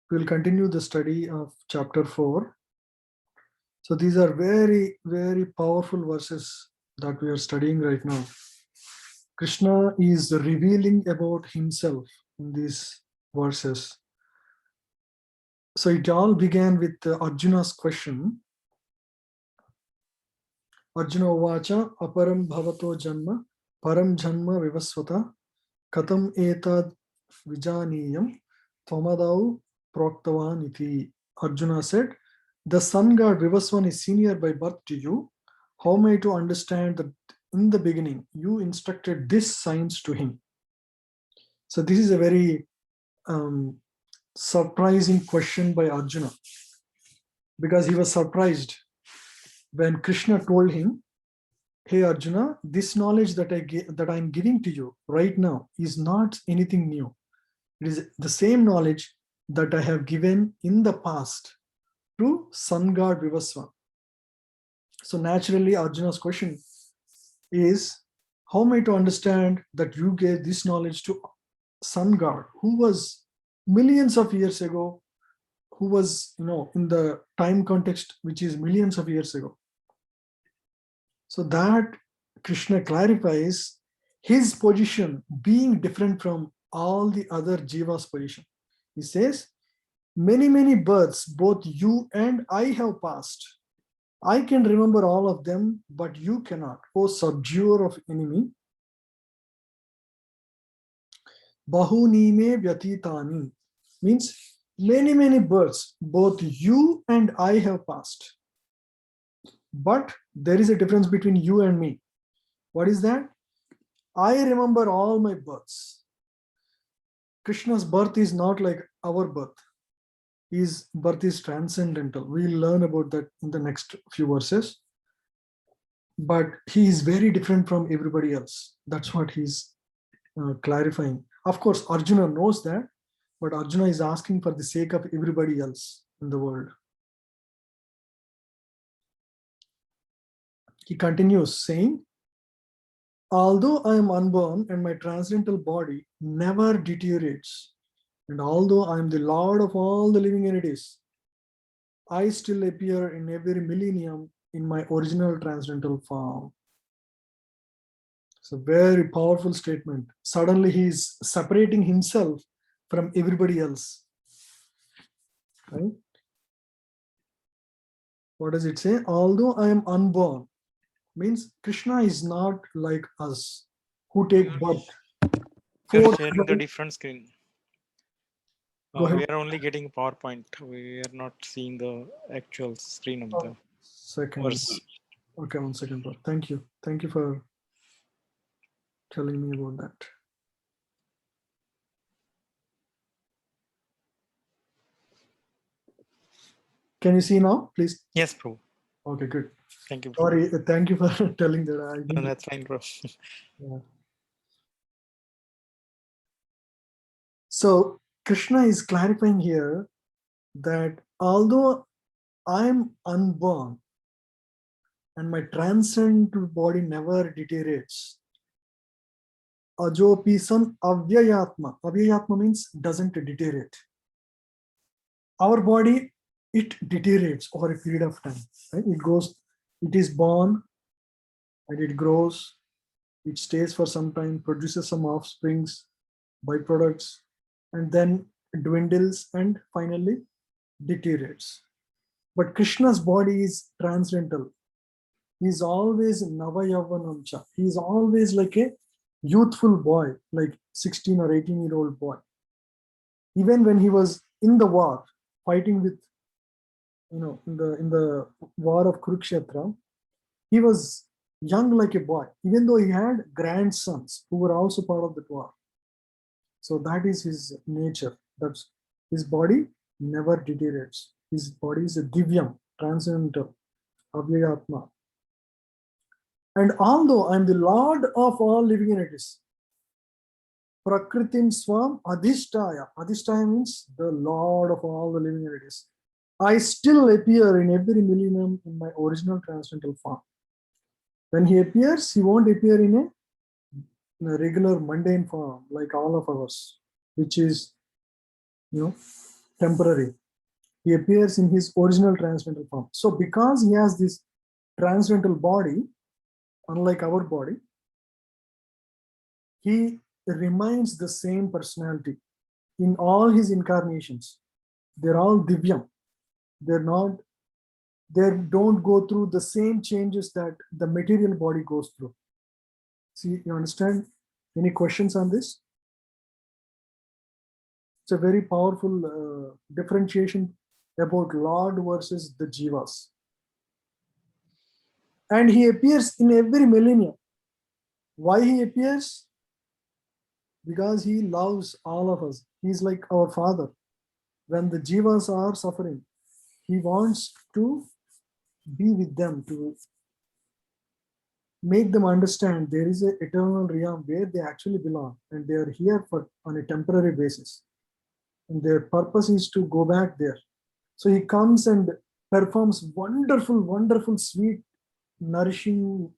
We'll continue the study of chapter 4. So these are very, very powerful verses that we are studying right now. Krishna is revealing about himself in these verses. So it all began with Arjuna's question. Arjuna uvacha aparam bhavato janma param janma vivasvata katam etad vijaniyam tvamadau proktavan iti. Arjuna said, the sun god Vivaswan is senior by birth to you. How am I to understand that in the beginning you instructed this science to him? So this is a very surprising question by Arjuna, because he was surprised when Krishna told him, hey Arjuna, this knowledge that I'm giving to you right now is not anything new. It is the same knowledge that I have given in the past to sun god Vivaswan. So naturally, Arjuna's question is, how am I to understand that you gave this knowledge to sun god, who was millions of years ago, who was, in the time context, which is millions of years ago. So that Krishna clarifies his position being different from all the other jivas' position. He says, many, many births, both you and I have passed. I can remember all of them, but you cannot. O subduer of enemy. Bahuni me vyatitani means many, many births, both you and I have passed. But there is a difference between you and me. What is that? I remember all my births. Krishna's birth is not like our birth. His birth is transcendental. We'll learn about that in the next few verses. But he is very different from everybody else. That's what he's clarifying. Of course, Arjuna knows that, but Arjuna is asking for the sake of everybody else in the world. He continues saying, although I am unborn and my transcendental body never deteriorates, and although I am the Lord of all the living entities, I still appear in every millennium in my original transcendental form. It's a very powerful statement. Suddenly he is separating himself from everybody else. Right? What does it say? Although I am unborn, means Krishna is not like us who take birth. You're sharing the different screen. We are only getting PowerPoint. We are not seeing the actual screen of the verse. Okay, 1 second, bro. Thank you. Thank you for telling me about that. Can you see now, please? Yes, bro. Okay, good. Thank you, bro. Sorry, thank you for telling that. No, that's fine, bro. Yeah. So Krishna is clarifying here that although I'm unborn and my transcendental body never deteriorates, ajopi san avyayatma. Avyayatma means doesn't deteriorate. Our body, it deteriorates over a period of time. Right? It is born and it grows, it stays for some time, produces some offsprings, byproducts, and then dwindles and finally deteriorates. But Krishna's body is transcendental. He's always Navayavanamcha. He's always like a youthful boy, like 16 or 18-year-old boy. Even when he was in the war, fighting with, in the war of Kurukshetra, he was young like a boy, even though he had grandsons who were also part of the war. So that is his nature. That's his body never deteriorates. His body is a divyam, transcendental, avyayatma. And although I am the Lord of all living entities, Prakritim Swam Adhishtaya. Adhishtaya means the Lord of all the living entities. I still appear in every millennium in my original transcendental form. When he appears, he won't appear in a regular mundane form like all of us, which is, temporary. He appears in his original transcendental form. So because he has this transcendental body, unlike our body, he remains the same personality in all his incarnations. They're all divyam. They don't go through the same changes that the material body goes through. See, you understand? Any questions on this? It's a very powerful differentiation about Lord versus the Jivas. And he appears in every millennium. Why he appears? Because he loves all of us. He's like our father. When the Jivas are suffering, he wants to be with them, to make them understand there is an eternal realm where they actually belong, and they are here on a temporary basis. And their purpose is to go back there. So he comes and performs wonderful, wonderful, sweet, nourishing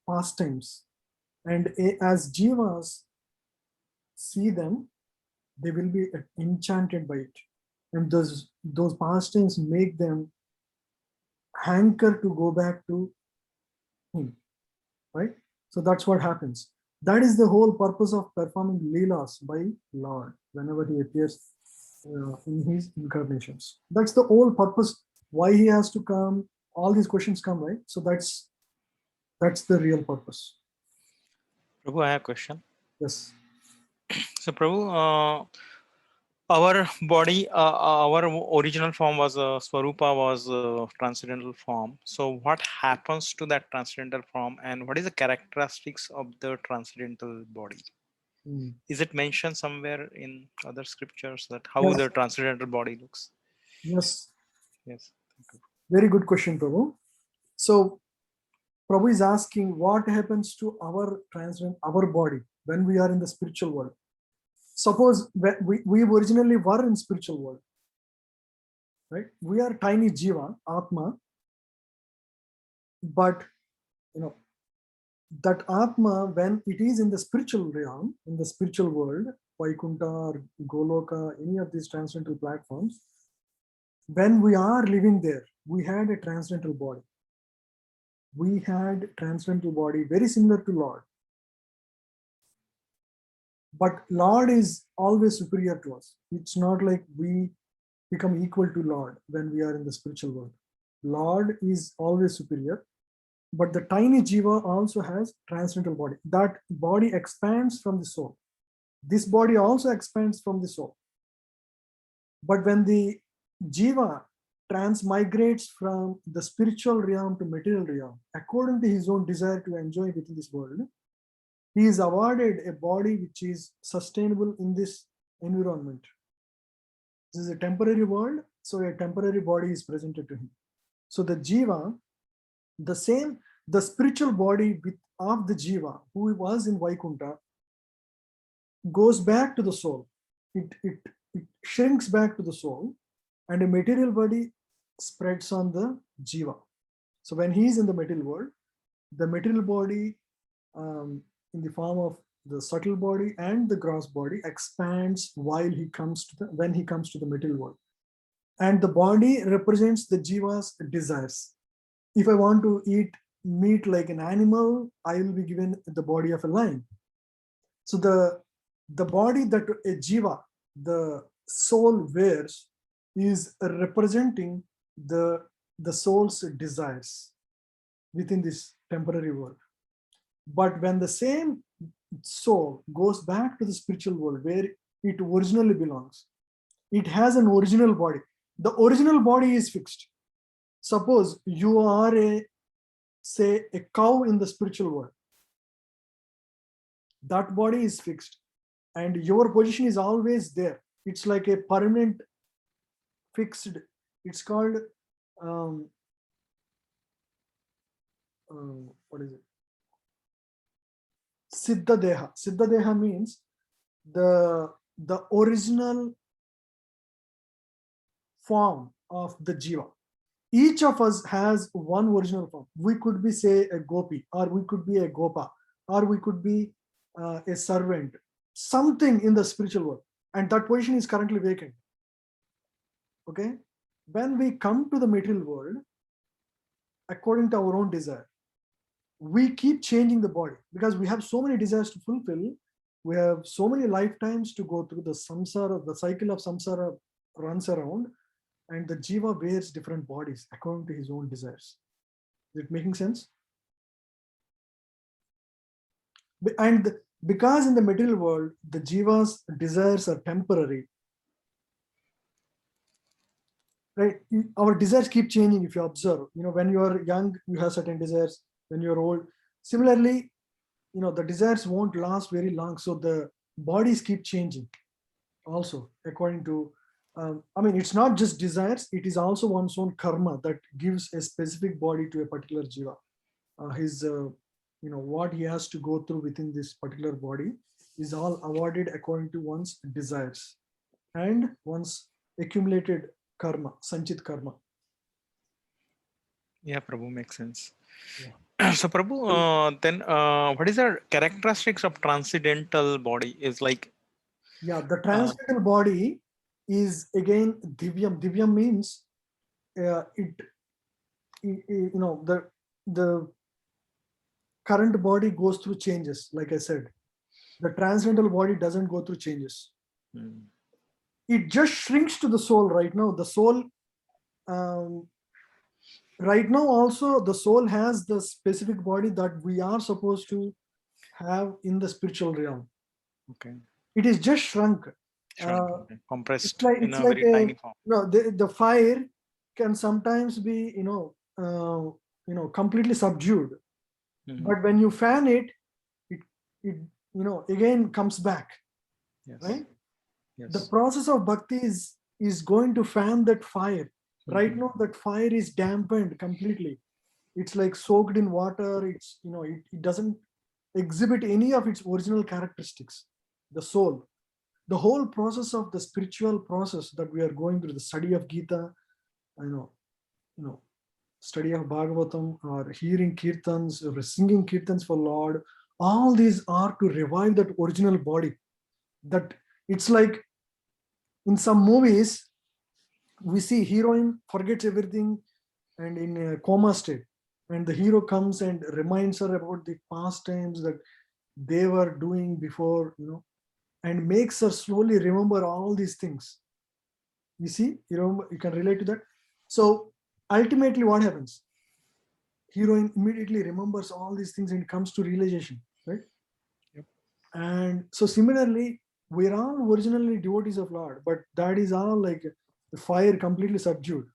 pastimes. And as Jivas see them, they will be enchanted by it. And those pastimes make them hanker to go back to him, right? So that's what happens. That is the whole purpose of performing Leelas by Lord whenever he appears in his incarnations. That's the whole purpose why he has to come. All these questions come, right? So that's the real purpose. Prabhu, I have a question. Yes. So Prabhu, our body, our original form was Swarupa was transcendental form. So what happens to that transcendental form, and what is the characteristics of the transcendental body? Is it mentioned somewhere in other scriptures that how Yes. the transcendental body looks? Yes. Yes. Very good question, Prabhu. So Prabhu is asking what happens to our body when we are in the spiritual world. Suppose we originally were in spiritual world, right? We are tiny jiva, atma, but that atma, when it is in the spiritual realm, in the spiritual world, Vaikuntha or Goloka, any of these transcendental platforms, when we are living there, we had a transcendental body. We had transcendental body very similar to Lord. But Lord is always superior to us. It's not like we become equal to Lord when we are in the spiritual world. Lord is always superior, but the tiny jiva also has transcendental body. That body expands from the soul. This body also expands from the soul. But when the jiva transmigrates from the spiritual realm to material realm, according to his own desire to enjoy within this world, he is awarded a body which is sustainable in this environment. This is a temporary world, so a temporary body is presented to him. So the jiva, the spiritual body of the jiva who was in Vaikuntha goes back to the soul. It shrinks back to the soul, and a material body spreads on the jiva. So when he is in the material world, the material body in the form of the subtle body and the gross body expands when he comes to the material world. And the body represents the jiva's desires. If I want to eat meat like an animal, I will be given the body of a lion. So the body that a jiva, the soul wears, is representing the soul's desires within this temporary world. But when the same soul goes back to the spiritual world where it originally belongs, it has an original body. The original body is fixed. Suppose you are a cow in the spiritual world. That body is fixed and your position is always there. It's like a permanent fixed. It's called what is it? Siddha Deha. Siddha Deha means the original form of the jiva. Each of us has one original form. We could be, say, a gopi, or we could be a gopa, or we could be a servant, something in the spiritual world, and that position is currently vacant. Okay, when we come to the material world, according to our own desire, we keep changing the body because we have so many desires to fulfill. We have so many lifetimes to go through. The samsara, the cycle of samsara runs around, and the jiva wears different bodies according to his own desires. Is it making sense? And because in the material world, the jiva's desires are temporary, right? Our desires keep changing. If you observe, when you are young, you have certain desires. When you're old, similarly, the desires won't last very long. So the bodies keep changing also according to, it's not just desires, it is also one's own karma that gives a specific body to a particular jiva. His, what he has to go through within this particular body is all awarded according to one's desires and one's accumulated karma, sanchit karma. Yeah, Prabhu, makes sense. Yeah. So Prabhu, then what is the characteristics of transcendental body? Is like, Yeah, the transcendental body is again divyam. Divyam means the current body goes through changes. Like I said, the transcendental body doesn't go through changes. It just shrinks to the soul right now. The soul, right now also the soul has the specific body that we are supposed to have in the spiritual realm. okay, It is just shrunk. compressed It's in a like very tiny form. the fire can sometimes be completely subdued, but when you fan it, it again comes back. Yes. Right? Yes. The process of bhakti is going to fan that fire. Right now that fire is dampened completely. It's like soaked in water. It's it doesn't exhibit any of its original characteristics. The soul, the whole process of the spiritual process that we are going through, the study of Gita, study of Bhagavatam, or hearing kirtans, or singing kirtans for Lord, all these are to revive that original body. That it's like in some movies, we see heroine forgets everything and in a coma state, and the hero comes and reminds her about the past times that they were doing before, and makes her slowly remember all these things. You see, you can relate to that. So ultimately what happens? Heroine immediately remembers all these things and comes to realization, right? Yep. And so similarly, we're all originally devotees of Lord, but that is all like the fire completely subdued.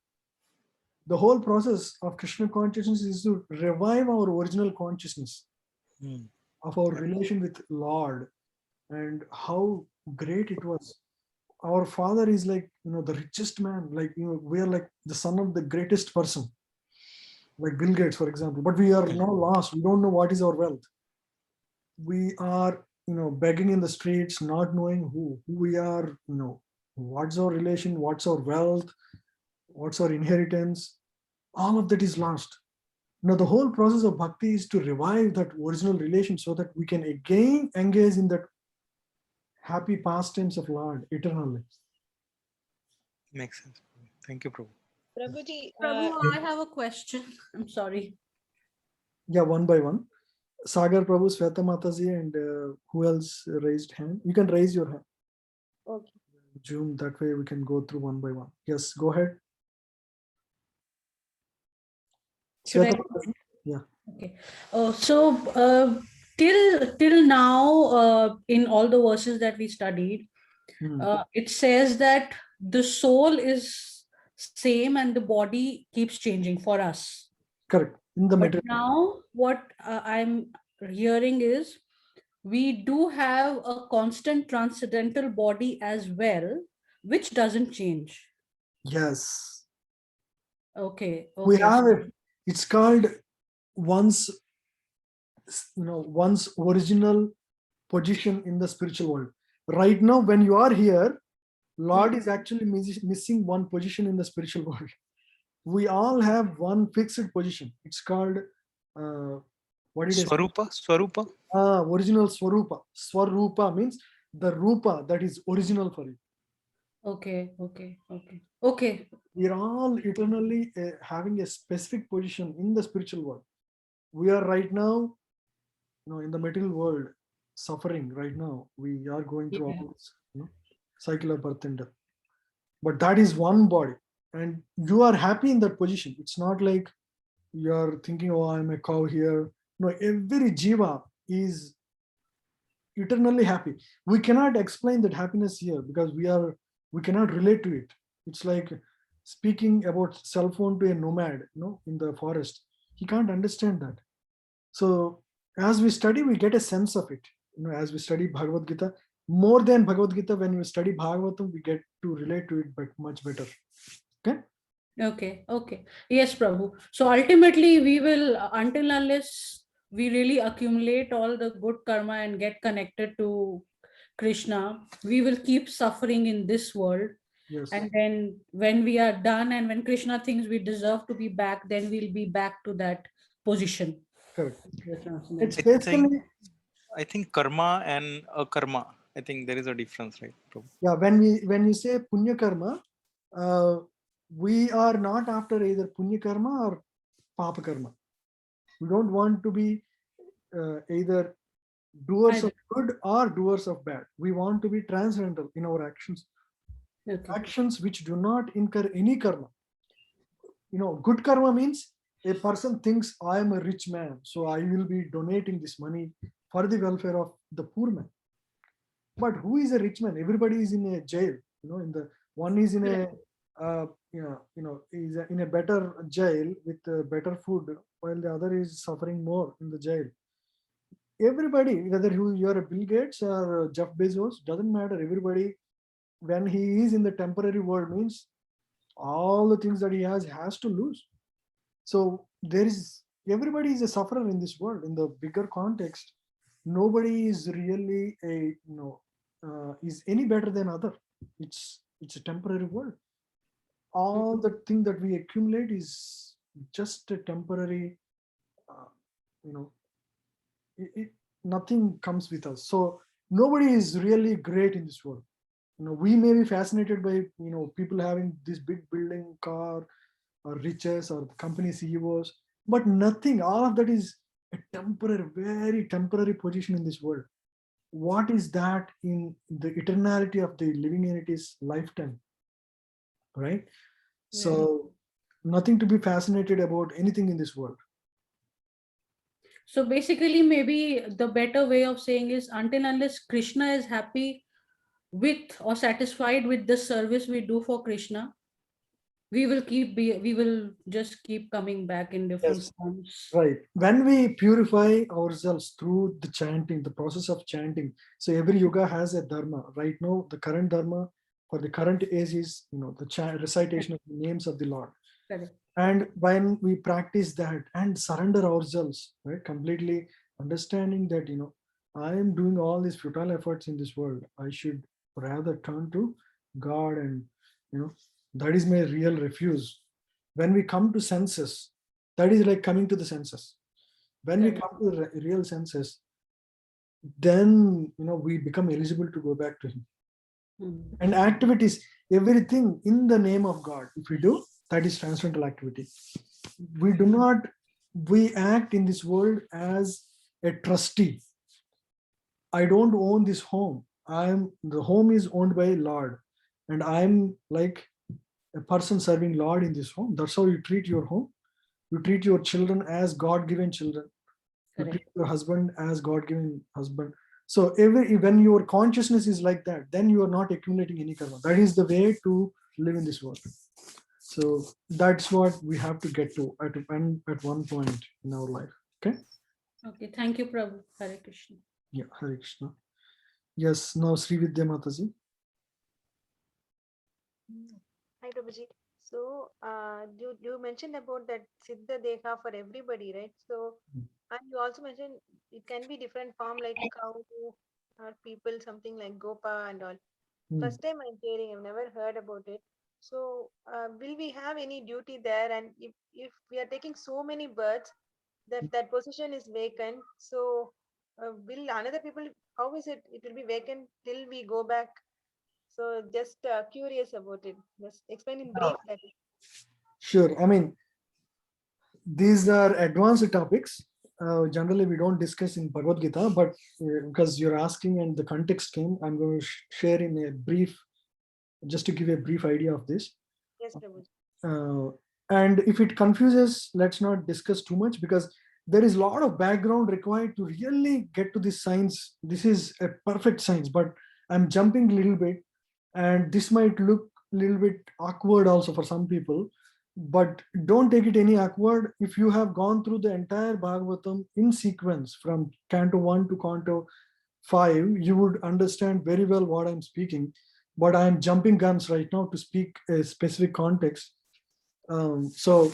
The whole process of Krishna consciousness is to revive our original consciousness of our relation with Lord and how great it was. Our father is like, the richest man, like, we are like the son of the greatest person, like Bill Gates, for example, but we are now lost. We don't know what is our wealth. We are, begging in the streets, not knowing who we are, what's our relation, what's our wealth, what's our inheritance. All of that is lost. Now, the whole process of bhakti is to revive that original relation so that we can again engage in that happy pastimes of Lord eternally. Makes sense. Thank you, Prabhu. Prabhuji, Prabhu, I have a question. I'm sorry. Yeah, one by one. Sagar Prabhu, Sweta Mataji, and who else raised hand? You can raise your hand. okay. Zoom, that way we can go through one by one. Yes, go ahead. Should Sweta I? Mataji? Yeah. Okay. Till now, in all the verses that we studied, it says that the soul is same and the body keeps changing for us. Correct. In the But material. now what I'm hearing is we do have a constant transcendental body as well, which doesn't change. Yes. Okay. We Okay. have it. It's called one's original position in the spiritual world. Right now, when you are here, Lord is actually missing one position in the spiritual world. We all have one fixed position. It's called what did I say? Swarupa. Original Swarupa. Swarupa means the Rupa that is original for you. Okay, okay, okay, okay. We are all eternally having a specific position in the spiritual world. We are right now, in the material world, suffering right now. We are going through Yeah. all this, cycle of birth and death. But that is one body, and you are happy in that position. It's not like you are thinking, oh, I'm a cow here. No, every jiva is eternally happy. We cannot explain that happiness here because we cannot relate to it. It's like speaking about cell phone to a nomad, in the forest. He can't understand that. So as we study, we get a sense of it. As we study Bhagavad Gita, more than Bhagavad Gita, when we study Bhagavatam, we get to relate to it but much better. Okay. Okay, okay. Yes, Prabhu. So ultimately, we will, until unless we really accumulate all the good karma and get connected to Krishna, we will keep suffering in this world. Yes. And then when we are done and when Krishna thinks we deserve to be back, then we'll be back to that position. Correct. It's It's basically, I think karma and karma. I think there is a difference, right? Prabhu? yeah, when you say punya karma, we are not after either punya karma or papa karma. We don't want to be either doers of good or doers of bad. We want to be transcendental in our actions. Okay. Actions which do not incur any karma. Good karma means a person thinks I am a rich man, so I will be donating this money for the welfare of the poor man. But who is a rich man? Everybody is in a jail. In the one is in a is in a better jail with better food, while the other is suffering more in the jail. Everybody, whether you're a Bill Gates or Jeff Bezos, doesn't matter. Everybody, when he is in the temporary world, means all the things that he has to lose. So everybody is a sufferer in this world. In the bigger context, nobody is really is any better than other. It's a temporary world. All the thing that we accumulate is just a temporary. Uh, you know, nothing comes with us. So nobody is really great in this world. We may be fascinated by people having this big building, car, or riches, or company CEOs, but nothing. All of that is a temporary, very temporary position in this world. What is that in the eternality of the living entity's lifetime, right? So nothing to be fascinated about anything in this world. So basically, maybe the better way of saying is until unless Krishna is happy with or satisfied with the service we do for Krishna, we will just keep coming back in different Yes. forms. Right. When we purify ourselves through the chanting, the process of chanting, so every yoga has a dharma. Right now, the current dharma for the current age is, the recitation of the names of the Lord. Correct. And when we practice that and surrender ourselves, right, completely understanding that, I am doing all these futile efforts in this world, I should rather turn to God, and, that is my real refuge. When we come to senses, that is like coming to the senses. When we Correct. come to the real senses, then, we become eligible to go back to Him. And activities, everything in the name of God, if we do, that is transcendental activity. We act in this world as a trustee. I don't own this home. The home is owned by Lord, and I'm like a person serving Lord in this home. That's how you treat your home. You treat your children as God-given children. You treat your husband as God-given husband. So when your consciousness is like that, then you are not accumulating any karma. That is the way to live in this world. So that's what we have to get to at one point in our life. Okay. Okay. Thank you, Prabhu. Hare Krishna. Yeah. Hare Krishna. Yes. Now Sri Vidya Mataji. Hi, Prabhuji. So, you mentioned about that Siddha Deha for everybody, right? So, and you also mentioned it can be different form like cow or people, something like Gopa and all. First time I'm hearing, I've never heard about it. So, will we have any duty there? And if we are taking so many birds, that position is vacant. So, will another people? How is it? It will be vacant till we go back. So just curious about it. Just explain in brief that. Sure. I mean, these are advanced topics. Generally, we don't discuss in Bhagavad Gita, but because you're asking and the context came, I'm going to share in a brief, just to give a brief idea of this. Yes, Prabhuji. And if it confuses, let's not discuss too much, because there is a lot of background required to really get to this science. This is a perfect science, but I'm jumping a little bit, and this might look a little bit awkward also for some people, but don't take it any awkward. If you have gone through the entire Bhagavatam in sequence from Canto 1 to Canto 5, you would understand very well what I'm speaking, but I'm jumping guns right now to speak a specific context. So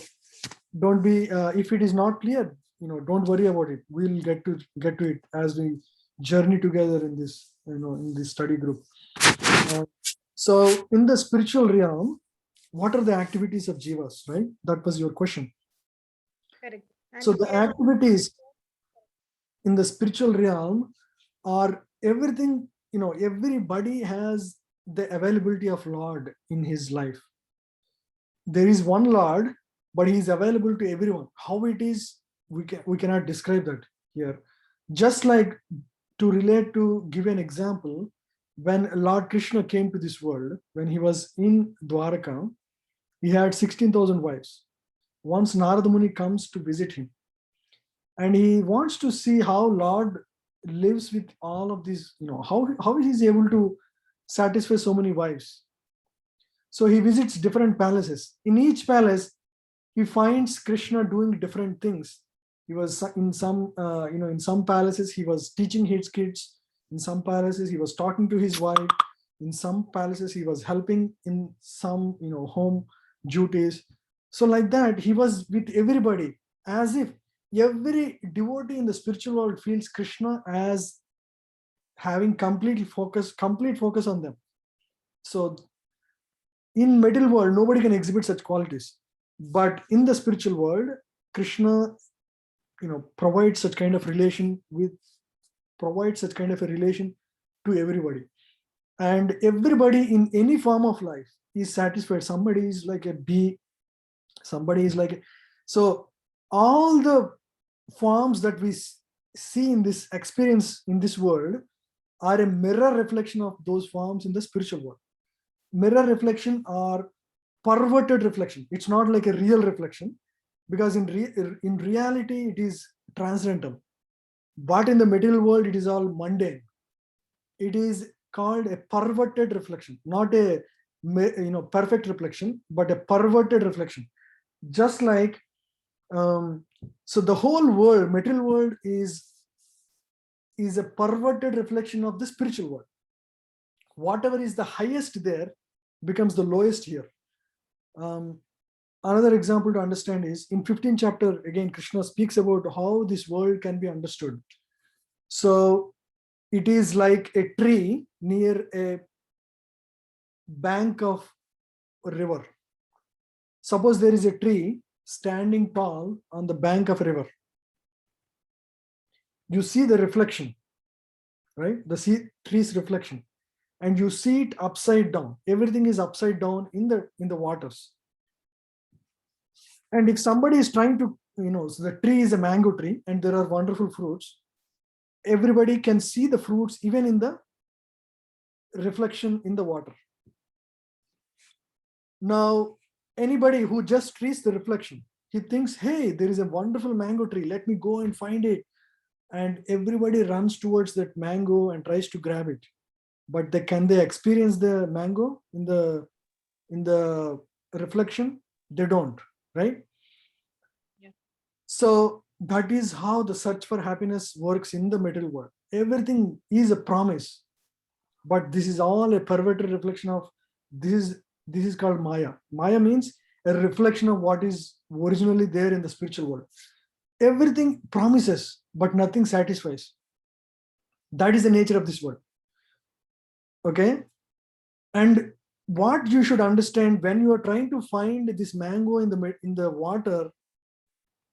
don't be, if it is not clear, don't worry about it. We'll get to it as we journey together in this, in this study group. So in the spiritual realm, what are the activities of jivas, right? That was your question. Correct. And So the here- activities in the spiritual realm are everything, everybody has the availability of Lord in his life. There is one Lord, but he is available to everyone. How it is, we cannot describe that here. Just like, to relate, to give an example, when Lord Krishna came to this world, when he was in Dwaraka, he had 16,000 wives. Once Narada Muni comes to visit him, and he wants to see how Lord lives with all of these, how he is able to satisfy so many wives. So he visits different palaces. In each palace, he finds Krishna doing different things. He was in some, in some palaces, he was teaching his kids. In some palaces, he was talking to his wife. In some palaces, he was helping in some, home duties. So like that, he was with everybody, as if every devotee in the spiritual world feels Krishna as having complete focus on them. So in material world, nobody can exhibit such qualities, but in the spiritual world, Krishna, provides such kind of relation to everybody, and everybody in any form of life is satisfied. Somebody is like a bee, somebody is like so all the forms that we see in this experience in this world are a mirror reflection of those forms in the spiritual world. Mirror reflection or perverted reflection. It's not like a real reflection, because in reality it is transcendental, but in the material world it is all mundane. It is called a perverted reflection, not a perfect reflection, but a perverted reflection. Just like so the whole world, material world, is a perverted reflection of the spiritual world. Whatever is the highest there becomes the lowest here. Another example to understand is in 15th chapter, again, Krishna speaks about how this world can be understood. So it is like a tree near a bank of a river. Suppose there is a tree standing tall on the bank of a river. You see the reflection, right? The tree's reflection, and you see it upside down. Everything is upside down in the waters. And if somebody is trying to, so the tree is a mango tree and there are wonderful fruits, everybody can see the fruits even in the reflection in the water. Now, anybody who just trees the reflection, he thinks, hey, there is a wonderful mango tree, let me go and find it. And everybody runs towards that mango and tries to grab it. But can they experience the mango in the reflection? They don't, right? Yeah. So that is how the search for happiness works in the material world. Everything is a promise, but this is all a perverted reflection of this is called Maya. Maya means a reflection of what is originally there in the spiritual world. Everything promises, but nothing satisfies. That is the nature of this world. Okay? And what you should understand when you are trying to find this mango in the water,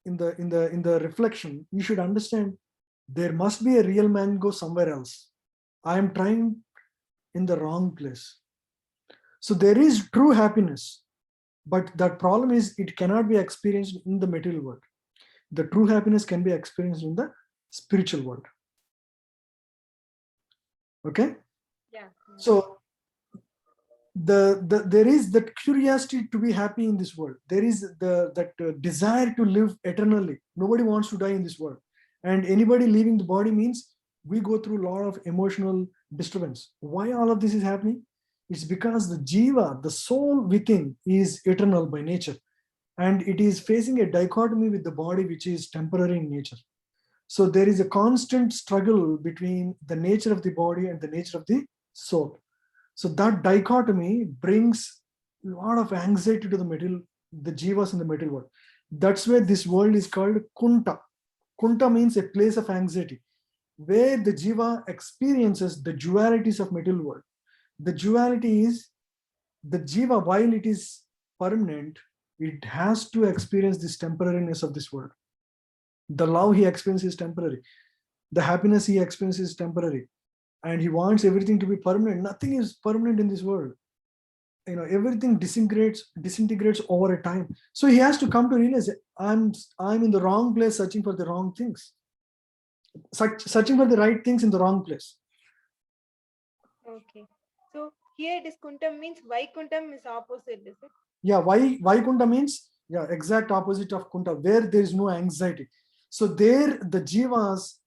in the reflection, you should understand there must be a real mango somewhere else. I am trying in the wrong place. So there is true happiness, but that problem is it cannot be experienced in the material world. The true happiness can be experienced in the spiritual world. Okay? Yeah. So there is that curiosity to be happy in this world. There is that desire to live eternally. Nobody wants to die in this world. And anybody leaving the body means we go through a lot of emotional disturbance. Why all of this is happening? It's because the jiva, the soul within, is eternal by nature. And it is facing a dichotomy with the body, which is temporary in nature. So there is a constant struggle between the nature of the body and the nature of the soul. So that dichotomy brings a lot of anxiety to the jivas in the material world. That's why this world is called kunta. Kunta means a place of anxiety, where the jiva experiences the dualities of material world. The duality is the jiva, while it is permanent, it has to experience this temporariness of this world. The love he experiences is temporary. The happiness he experiences is temporary. And he wants everything to be permanent. Nothing is permanent in this world. Everything disintegrates over a time. So he has to come to realize I'm in the wrong place, searching for the wrong things, searching for the right things in the wrong place. Okay. So here it is Kuntam means Vaikuntam is opposite, is it? Yeah, Vaikunta means exact opposite of Kunta, where there is no anxiety. So there the jivas,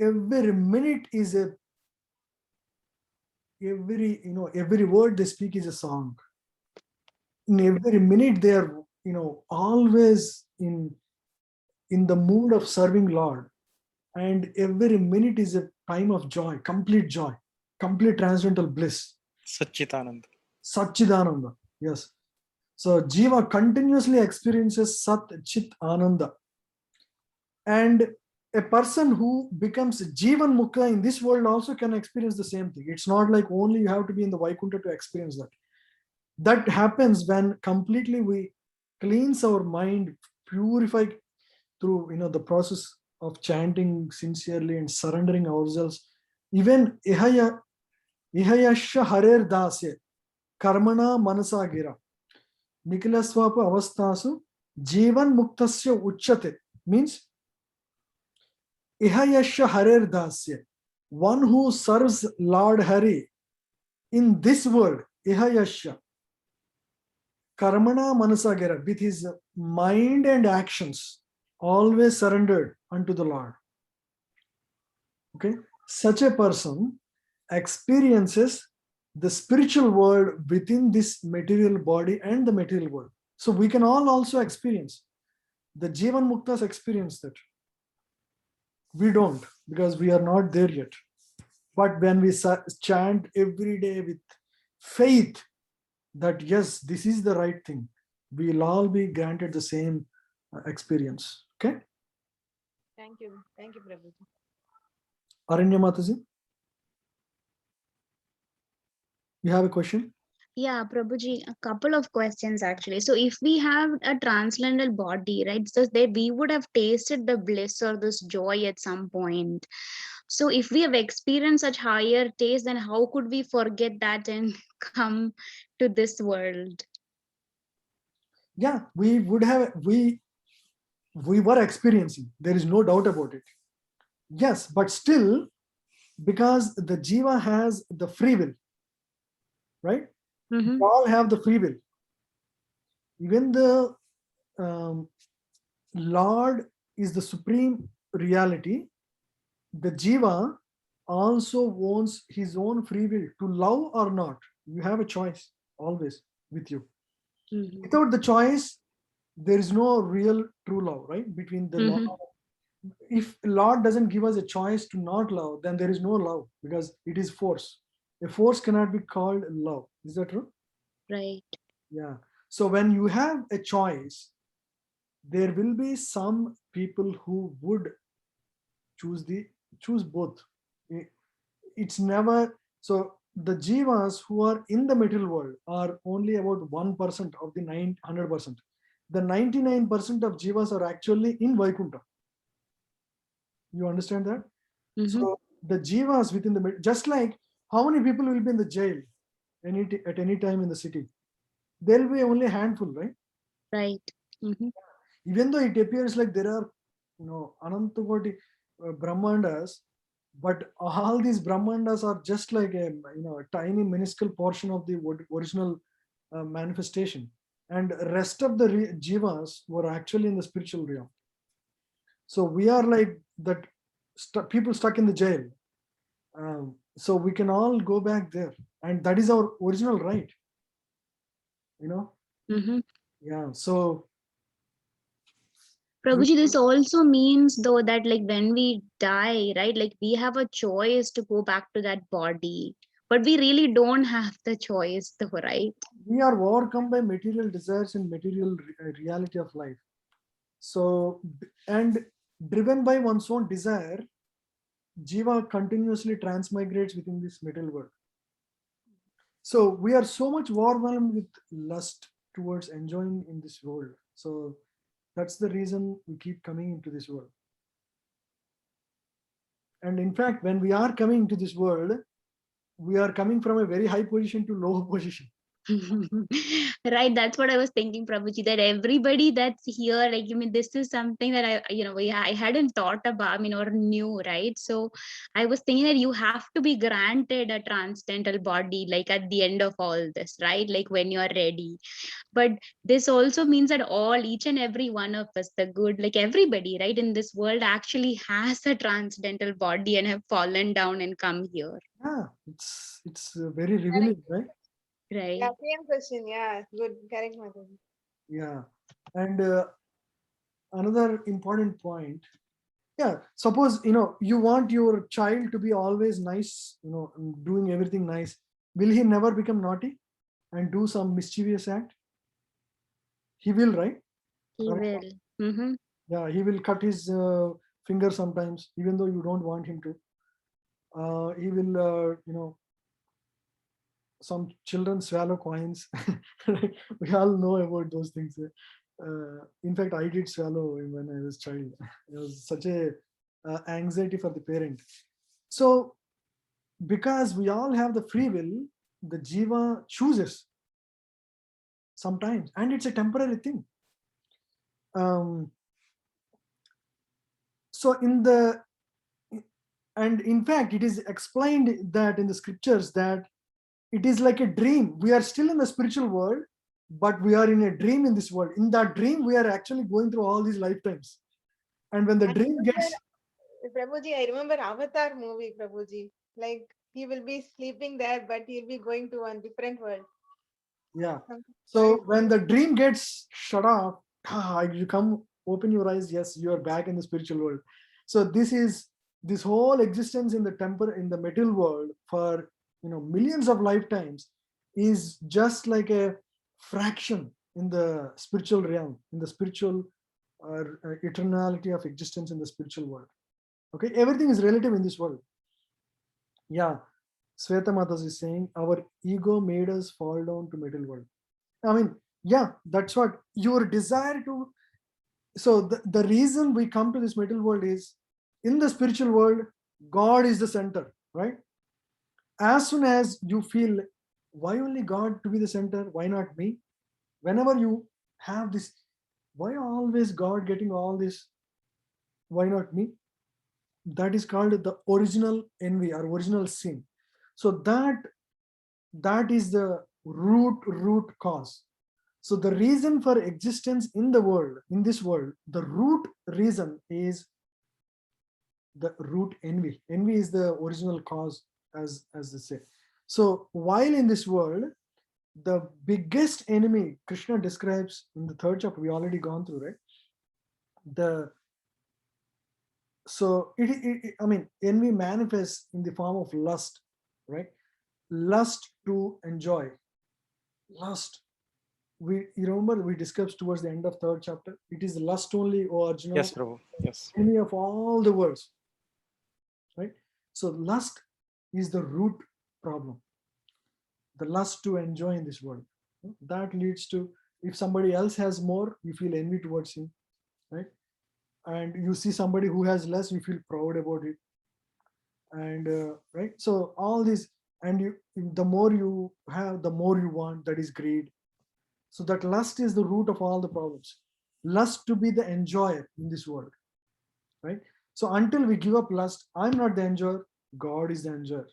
every minute is every word they speak is a song. In every minute they are always in the mood of serving Lord, and every minute is a time of joy, complete transcendental bliss. Satchitananda. Satchidananda, yes. So jiva continuously experiences Sat Chit Ananda, and a person who becomes Jivan Mukha in this world also can experience the same thing. It's not like only you have to be in the Vaikunta to experience that. That happens when completely we cleanse our mind, purify through the process of chanting sincerely and surrendering ourselves. Even ihayasya harer dasya karmana manasa gira nikilaswapa avastasu jivan muktasya uchyate means ihayasya harer dasya, one who serves Lord Hari in this world, ihayasya karmana manasagera, with his mind and actions always surrendered unto the Lord. Okay, such a person experiences the spiritual world within this material body and the material world. So we can all also experience. The Jivan Muktas experience that. We don't, because we are not there yet. But when we chant every day with faith that yes, this is the right thing, we'll all be granted the same experience. Okay? Thank you, Prabhuji. Aranya Mataji, you have a question? Yeah, Prabhuji, a couple of questions actually. So if we have a transcendental body, right, so that we would have tasted the bliss or this joy at some point. So if we have experienced such higher taste, then how could we forget that and come to this world? Yeah, we were experiencing. There is no doubt about it. Yes, but still, because the jiva has the free will, right? Mm-hmm. We all have the free will. Even the Lord is the supreme reality. The jiva also wants his own free will to love or not. You have a choice always with you. Mm-hmm. Without the choice, there is no real true love, right? Between the Mm-hmm. Lord. If Lord doesn't give us a choice to not love, then there is no love, because it is force. A force cannot be called love. Is that true? Right. Yeah. So when you have a choice, there will be some people who would choose both. It's never so. The jivas who are in the material world are only about 1% of the 900%. The 99% of jivas are actually in Vaikunta. You understand that? Mm-hmm. So the jivas within the, just like how many people will be in the jail? at any time in the city, there'll be only a handful, right? Right. Mhm. Even though it appears like there are, Anantagoti Brahmandas, but all these Brahmandas are just like a tiny minuscule portion of the original manifestation, and rest of the jivas were actually in the spiritual realm. So we are like that people stuck in the jail. So we can all go back there, and that is our original right. Mhm. Yeah. So Prabhuji, this also means though that like when we die, right, like we have a choice to go back to that body, but we really don't have the choice though, right? we are overcome by material desires and material reality of life. So, and driven by one's own desire, jiva continuously transmigrates within this material world. So we are so much overwhelmed with lust towards enjoying in this world. So that's the reason we keep coming into this world. And in fact, when we are coming into this world, we are coming from a very high position to low position. Right, that's what I was thinking, Prabhuji, that everybody that's here, like, I mean, this is something that I hadn't thought about, I mean, or knew, right? So I was thinking that you have to be granted a transcendental body, like at the end of all this, right? Like when you are ready. But this also means that each and every one of us, the good, like everybody, right, in this world actually has a transcendental body and have fallen down and come here. Yeah, it's very revealing, right? Right. Yeah, same question. Yeah, good. Correct, Mataji. Yeah. And another important point, yeah, suppose you want your child to be always nice, doing everything nice. Will he never become naughty and do some mischievous act? He will, right? He will. Mm-hmm. Yeah, he will cut his finger sometimes, even though you don't want him to. He will, some children swallow coins. We all know about those things. In fact, I did swallow when I was child. It was such a anxiety for the parent. So because we all have the free will, the jiva chooses sometimes, and it's a temporary thing. So and in fact, it is explained that in the scriptures that it is like a dream. We are still in the spiritual world, but we are in a dream in this world. In that dream, we are actually going through all these lifetimes. And when the I dream remember, gets, Prabhuji, I remember Avatar movie, Prabhuji. Like he will be sleeping there, but he'll be going to a different world. yeah. Something So like- when the dream gets shut off, you come, open your eyes. Yes, you are back in the spiritual world. So this whole existence in the material world for millions of lifetimes is just like a fraction in the spiritual realm, in the spiritual eternality of existence in the spiritual world. Okay, everything is relative in this world. Yeah, Sweta Matas is saying our ego made us fall down to middle world. I mean, yeah, that's what your desire to. So the reason we come to this middle world is in the spiritual world, God is the center, right? As soon as you feel, why only God to be the center? Why not me? Whenever you have this, why always God getting all this? Why not me? That is called the original envy or original sin. So that is the root cause. So the reason for existence in the world, in this world, the root reason is the root envy. Envy is the original cause, as they say. So while in this world, the biggest enemy Krishna describes in the third chapter, we already gone through, right? So I mean, envy manifests in the form of lust, right? Lust to enjoy. Lust. You remember we discussed towards the end of third chapter. It is lust only, O Arjuna. Yes, Prabhu. Yes. Enemy of all the worlds, right? So lust is the root problem. The lust to enjoy in this world. That leads to, if somebody else has more, you feel envy towards him, right? And you see somebody who has less, you feel proud about it. And right, so all these, and the more you have, the more you want. That is greed. So that lust is the root of all the problems. Lust to be the enjoyer in this world, right? So until we give up lust, I'm not the enjoyer, God is the enjoyer.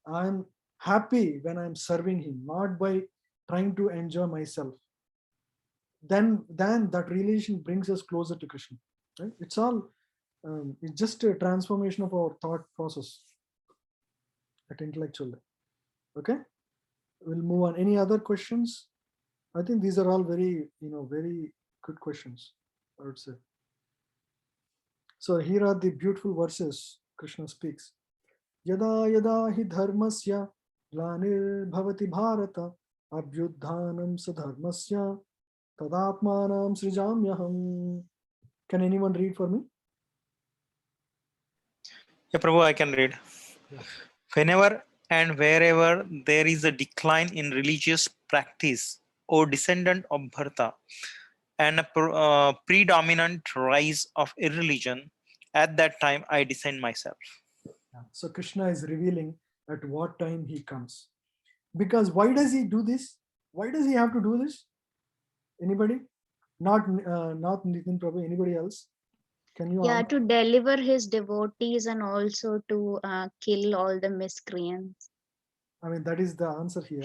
I'm happy when I'm serving him, not by trying to enjoy myself. Then that relation brings us closer to Krishna, right? It's all it's just a transformation of our thought process at intellectual level. Okay, we'll move on. Any other questions? I think these are all very, very good questions, I would say. So here are the beautiful verses Krishna speaks. Yada yada hi dharmasya glanir bharata abhyudhanam sadharmasya tadatmanam srijamyaham. Can anyone read for me? Yeah, Prabhu, I can read. Yeah. Whenever and wherever there is a decline in religious practice or descendant of Bharata, and a predominant rise of irreligion, at that time I descend myself. So Krishna is revealing at what time he comes. Because why does he do this? Why does he have to do this? Anybody? Not Nitin Prabhu. Anybody else? Can you Yeah, answer? to deliver his devotees and also to kill all the miscreants. I mean, that is the answer here.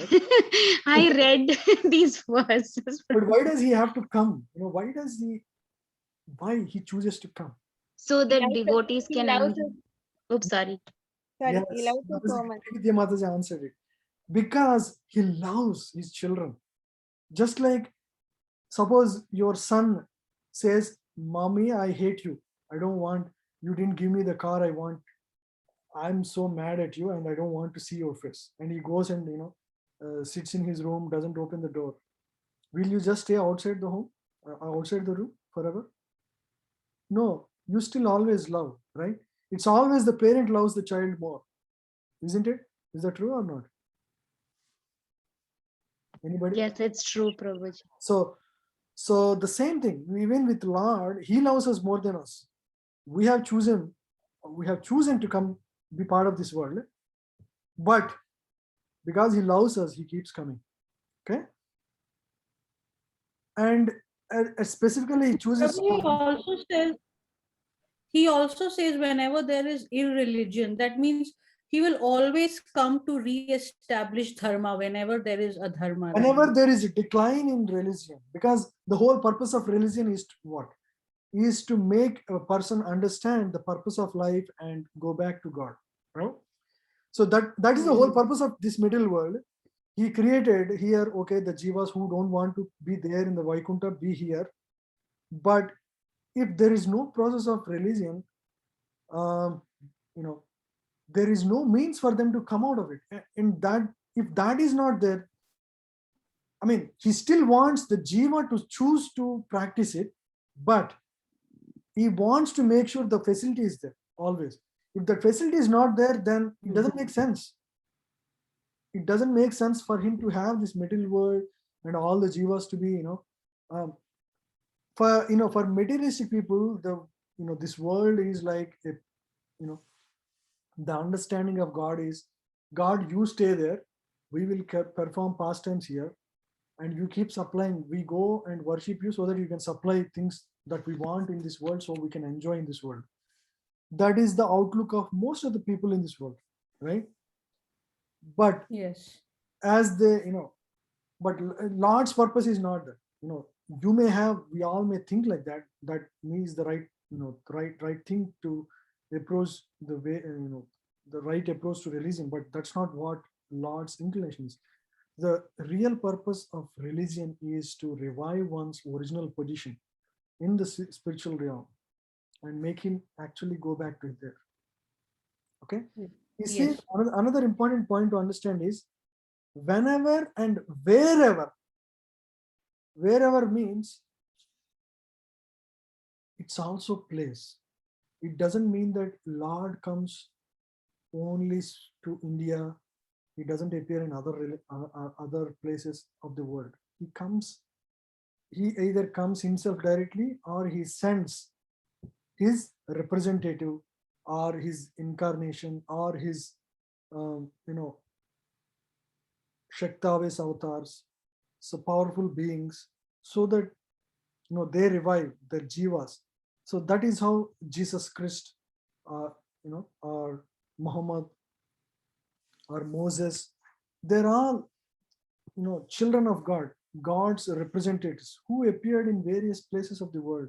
I read these verses. But why does he have to come? Why he chooses to come? So that loves us- devotees he can loves us. Oops, sorry. Sorry, Yes, he loves us so much. Mataji answered it. Because he loves his children. Just like, suppose your son says, Mommy, I hate you. I don't want, you didn't give me the car I want. I'm so mad at you and I don't want to see your face. And he goes and, sits in his room, doesn't open the door. Will you just stay outside the home, outside the room forever? No, you still always love, right? It's always the parent loves the child more, isn't it? Is that true or not? Anybody? Yes, it's true, Prabhuji. So the same thing, even with Lord, he loves us more than us. We have chosen to come be part of this world, but because he loves us, he keeps coming. Okay. And specifically he chooses Prabhu he also says whenever there is irreligion, that means he will always come to re-establish dharma whenever there is a dharma. Right? whenever there is a decline in religion, because the whole purpose of religion is to what? Is to make a person understand the purpose of life and go back to God. Right? So that is the whole purpose of this middle world. He created here, okay, the jivas who don't want to be there in the Vaikuntha be here. But if there is no process of religion, um, there is no means for them to come out of it. And that, if that is not there, I mean, he still wants the jiva to choose to practice it, but he wants to make sure the facility is there always. If the facility is not there, then it doesn't make sense. It doesn't make sense for him to have this middle world and all the jivas to be, for materialistic people, this world is like a, the understanding of God is, God, you stay there, we will perform pastimes here, and you keep supplying. We go and worship you so that you can supply things that we want in this world, so we can enjoy in this world. That is the outlook of most of the people in this world, right? But yes, as they, but Lord's purpose is not that. You may have, we all may think like that. That means the right, right thing to approach the way, the right approach to religion. But that's not what Lord's inclination is. The real purpose of religion is to revive one's original position in the spiritual realm and make him actually go back to there. Okay. You see, yes, another important point to understand is, whenever and wherever means it's also place. It doesn't mean that Lord comes only to India. He doesn't appear in other places of the world. He either comes himself directly, or he sends his representative or his incarnation or his Shaktaves avatars, so powerful beings, so that they revive their jivas. So that is how Jesus Christ, or Muhammad or Moses, they're all children of God, God's representatives who appeared in various places of the world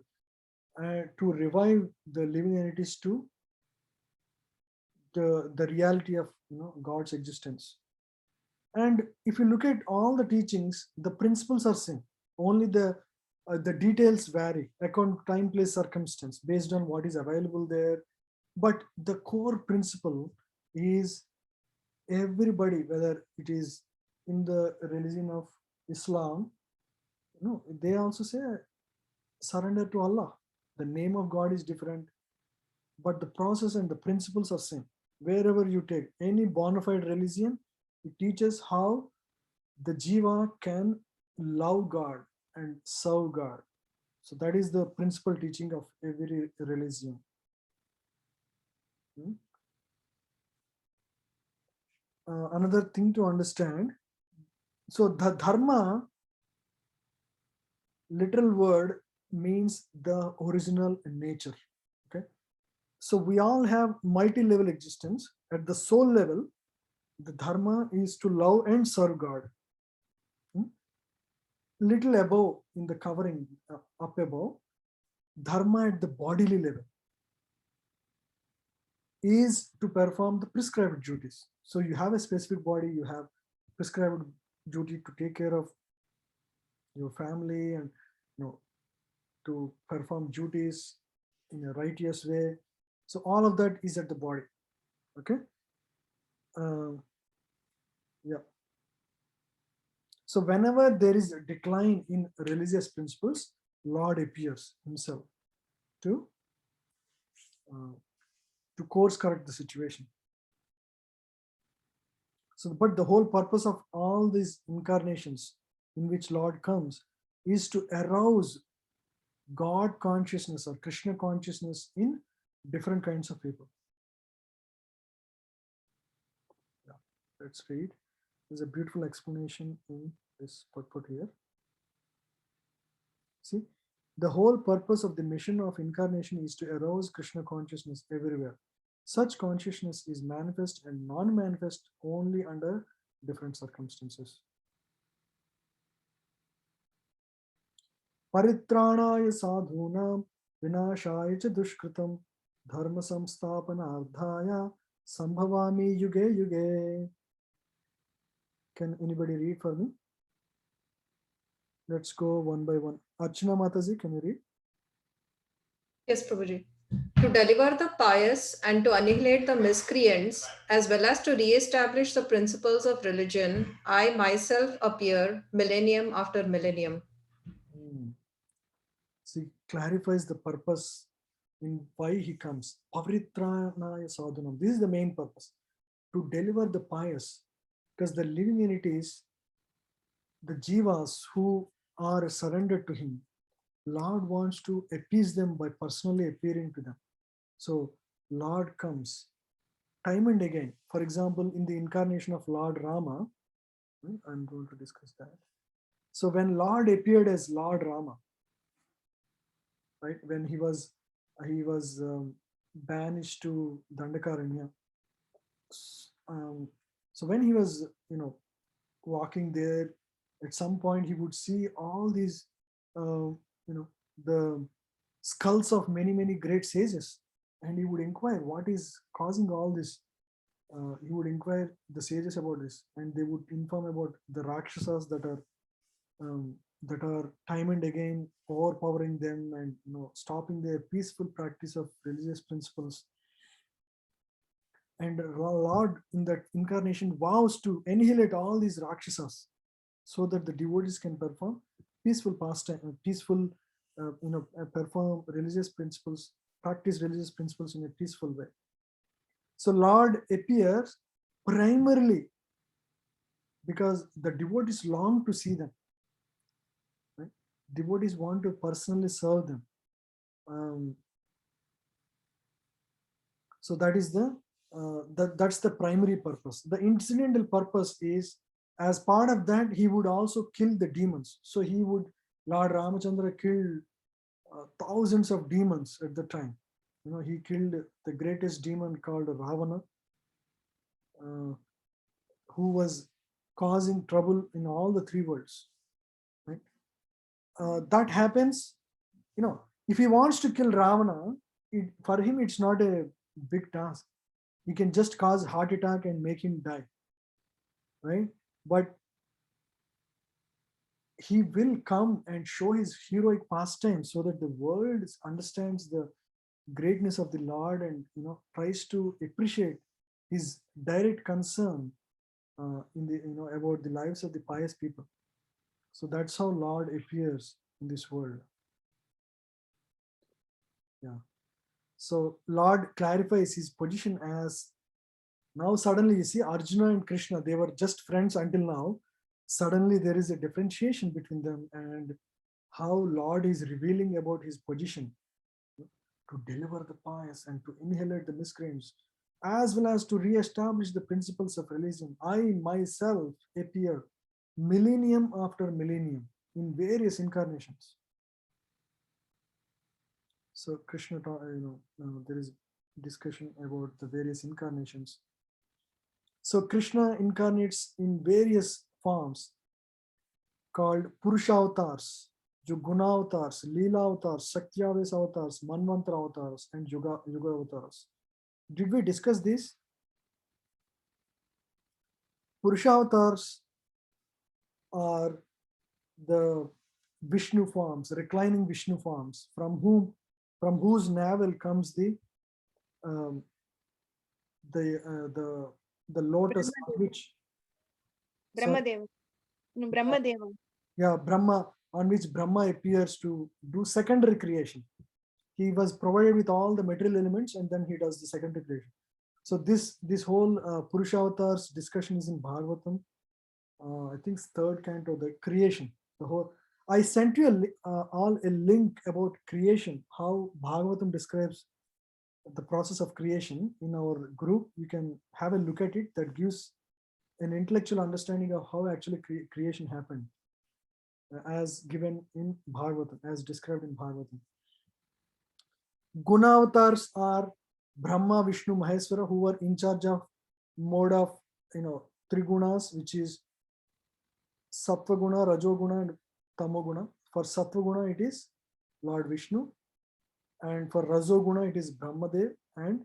to revive the living entities to the reality of God's existence. And if you look at all the teachings, the principles are same. Only the details vary according to time, place, circumstance, based on what is available there. But the core principle is everybody, whether it is in the religion of Islam, they also say surrender to Allah. The name of God is different, but the process and the principles are same. Wherever you take any bona fide religion, it teaches how the jiva can love God and serve God. So that is the principal teaching of every religion. Another thing to understand, so the dharma, literal word, means the original nature. Okay, so we all have multi-level existence. At the soul level, the dharma is to love and serve God. Little above in the covering, up above, dharma at the bodily level is to perform the prescribed duties. So you have a specific body, you have prescribed duty to take care of your family and to perform duties in a righteous way. So all of that is at the body. Okay. Yeah. So whenever there is a decline in religious principles, Lord appears himself to course correct the situation. So, but the whole purpose of all these incarnations in which Lord comes is to arouse God consciousness or Krishna consciousness in different kinds of people. Yeah, let's read. There's a beautiful explanation in this purport here. See, the whole purpose of the mission of incarnation is to arouse Krishna consciousness everywhere. Such consciousness is manifest and non-manifest only under different circumstances. Paritranaya sadhunam vinashaya cha dushkritam dharma samsthapanardhaya sambhavami yuge yuge. Can anybody read for me? Let's go one by one. Archana Mataji, can you read? Yes, Prabhuji. To deliver the pious and to annihilate the miscreants, as well as to re-establish the principles of religion, I myself appear millennium after millennium. See, clarifies the purpose in why he comes. Pavritranaya sadhanam. This is the main purpose. To deliver the pious, because the living entities, the jivas who are surrendered to him, Lord wants to appease them by personally appearing to them. So Lord comes time and again. For example, in the incarnation of Lord Rama, I'm going to discuss that. So when Lord appeared as Lord Rama, right, when he was banished to Dandakaranya. So when he was walking there, at some point he would see all these the skulls of many great sages, and he would inquire what is causing all this. He would inquire the sages about this, and they would inform about the Rakshasas that are time and again overpowering them and stopping their peaceful practice of religious principles. And Lord in that incarnation vows to annihilate all these Rakshasas so that the devotees can perform peaceful pastime, peaceful perform religious principles, practice religious principles in a peaceful way. So Lord appears primarily because the devotees long to see them. Right? Devotees want to personally serve them. So that is that's the primary purpose. The incidental purpose is as part of that, he would also kill the demons. So Lord Ramachandra killed thousands of demons at the time. He killed the greatest demon called Ravana, who was causing trouble in all the three worlds. Right? That happens, if he wants to kill Ravana, for him it's not a big task. He can just cause heart attack and make him die, right? But he will come and show his heroic pastime so that the world understands the greatness of the Lord and tries to appreciate his direct concern in the about the lives of the pious people. So that's how Lord appears in this world. Yeah. So Lord clarifies his position as, now suddenly you see Arjuna and Krishna, they were just friends until now. Suddenly there is a differentiation between them, and how Lord is revealing about his position to deliver the pious and to annihilate the miscreants, as well as to re-establish the principles of religion. I myself appear millennium after millennium in various incarnations. So Krishna, there is discussion about the various incarnations. So Krishna incarnates in various forms called Purusha avatars, Guna avatars, Leela avatars, Shaktiaves avatars, Manvantra avatars, and Yuga avatars. Did we discuss this? Purusha avatars are the Vishnu forms, reclining Vishnu forms, from whose navel comes the lotus on which Brahmadeva. No, Brahmadeva. Yeah, Brahma, on which Brahma appears to do secondary creation. He was provided with all the material elements, and then he does the secondary creation. So this whole Purusha avatars discussion is in Bhagavatam. I think it's third canto, the creation. The whole. I sent you all a link about creation, how Bhagavatam describes the process of creation in our group. You can have a look at it. That gives an intellectual understanding of how actually creation happened, as given in Bhagavatam, as described in Bhagavatam. Guna avatars are Brahma, Vishnu, Maheswara, who were in charge of mode of three gunas, which is Sattva guna, Rajo guna, and Tamo guna. For Sattva guna, it is Lord Vishnu, and for Rajo guna, it is Brahmadev, and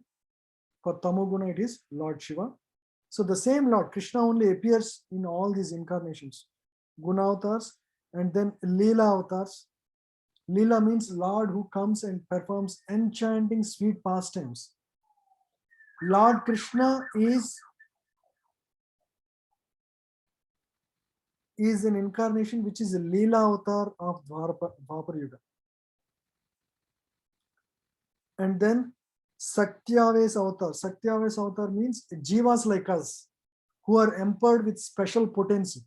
for Tamo guna, it is Lord Shiva. So the same Lord Krishna only appears in all these incarnations, Guna avatars, and then Leela avatars. Leela means Lord who comes and performs enchanting sweet pastimes. Lord Krishna is an incarnation which is a Leela avatar of Dwapar Yuga. And then Shaktiaves avatar. Shaktiaves avatar means jivas like us who are empowered with special potency.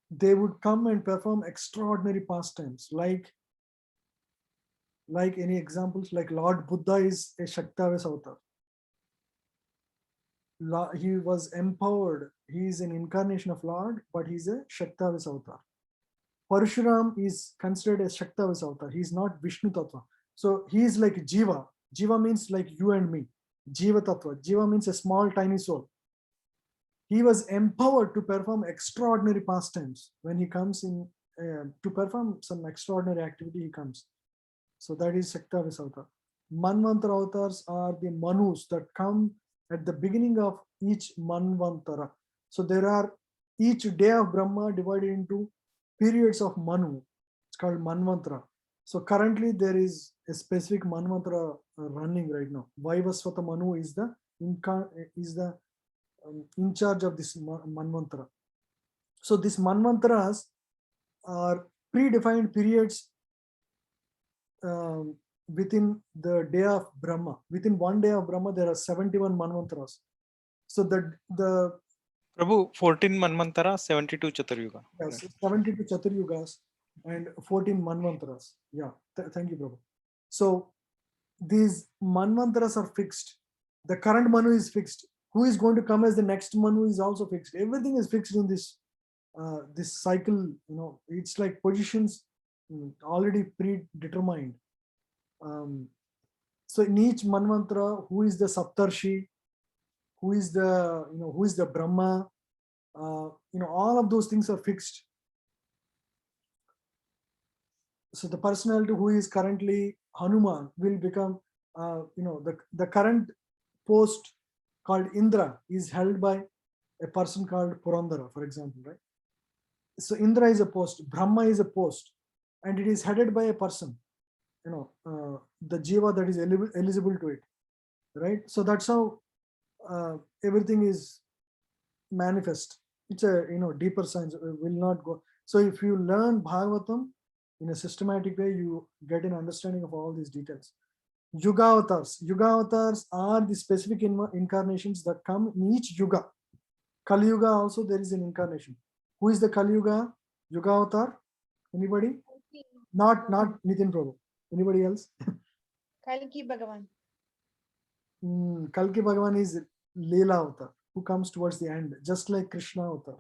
They would come and perform extraordinary pastimes, like any examples, like Lord Buddha is a Shaktiaves avatar. He was empowered. He is an incarnation of Lord, but he's a Shaktiaves avatar. Parshuram is considered a Shaktiaves avatar. He is not Vishnu Tattva. So he is like Jiva. Jiva means like you and me. Jiva Tattva. Jiva means a small, tiny soul. He was empowered to perform extraordinary pastimes. When he comes in to perform some extraordinary activity, he comes. So that is Shaktiaves avatar. Manvantara avatars are the Manus that come at the beginning of each Manvantara. So there are each day of Brahma divided into periods of Manu. It's called Manvantara. So currently there is a specific Manvantara running right now. Vaivasvata Manu is the in charge of this Manvantara. So these Manvantaras are predefined periods within the day of Brahma. Within one day of Brahma, there are 71 Manvantaras. So the Prabhu, 14 Manvantara, 72 Chaturyuga. Yes, 72 Chaturyugas and 14 Manvantaras. Yeah, thank you, Prabhu. So these Manvantaras are fixed. The current Manu is fixed, who is going to come as the next Manu is also fixed. Everything is fixed in this this cycle. It's like positions already predetermined. So in each manvantara, who is the Saptarshi, who is the Brahma, all of those things are fixed. So the personality who is currently Hanuman will become, the current post called Indra is held by a person called Purandara, for example, right? So Indra is a post, Brahma is a post, and it is headed by a person, the jiva that is eligible to it, right? So that's how everything is manifest. It's a deeper science. Will not go. So if you learn Bhagavatam in a systematic way, you get an understanding of all these details. Yuga avatars. Yuga avatars are the specific incarnations that come in each yuga. Kali Yuga also there is an incarnation. Who is the Kali Yuga Yuga avatar? Anybody? Not Nitin Prabhu. Anybody else? Kalki Bhagavan. Kalki Bhagavan is Leela avatar, who comes towards the end, just like Krishna avatar.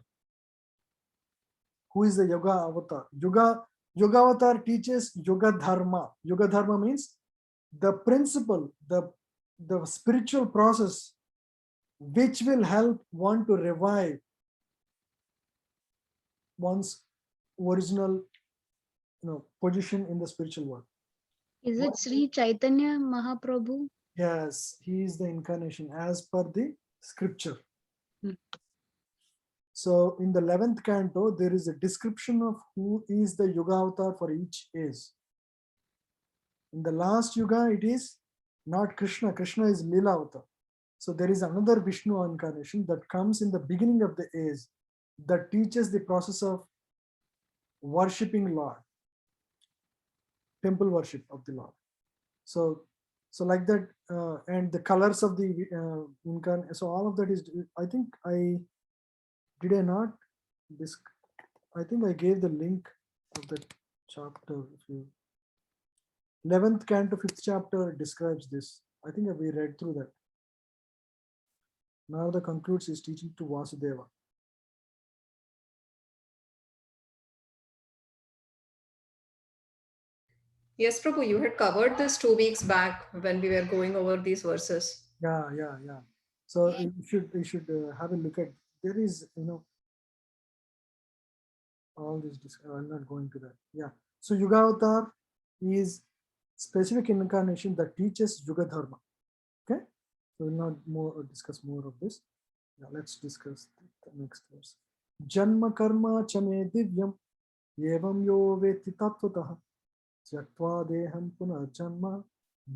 Who is the Yoga avatar? Yoga avatar teaches Yoga Dharma. Yoga Dharma means the principle, the spiritual process which will help one to revive one's original position in the spiritual world. Is it Sri Chaitanya Mahaprabhu? Yes, he is the incarnation as per the scripture. So in the 11th canto, there is a description of who is the Yuga avatar for each age. In the last Yuga, it is not Krishna. Krishna is Leela avatar. So there is another Vishnu incarnation that comes in the beginning of the age that teaches the process of worshipping Lord, temple worship of the Lord. So like that, and the colors of the incarnation. So all of that is, I think I not this. I think I gave the link of that chapter. 11th canto, 5th chapter describes this. I think we read through that. Now the concludes his teaching to Vasudeva. Yes, Prabhu, you had covered this 2 weeks back when we were going over these verses. Yeah. So you should have a look at. There is all this. I'm not going to that. Yeah. So Yuga Avatar is specific incarnation that teaches Yuga Dharma. Okay. So we'll not discuss more of this. Now let's discuss the next verse. Janma karma chame divyam evam yo veti tattvataha tyaktva deham punarjanma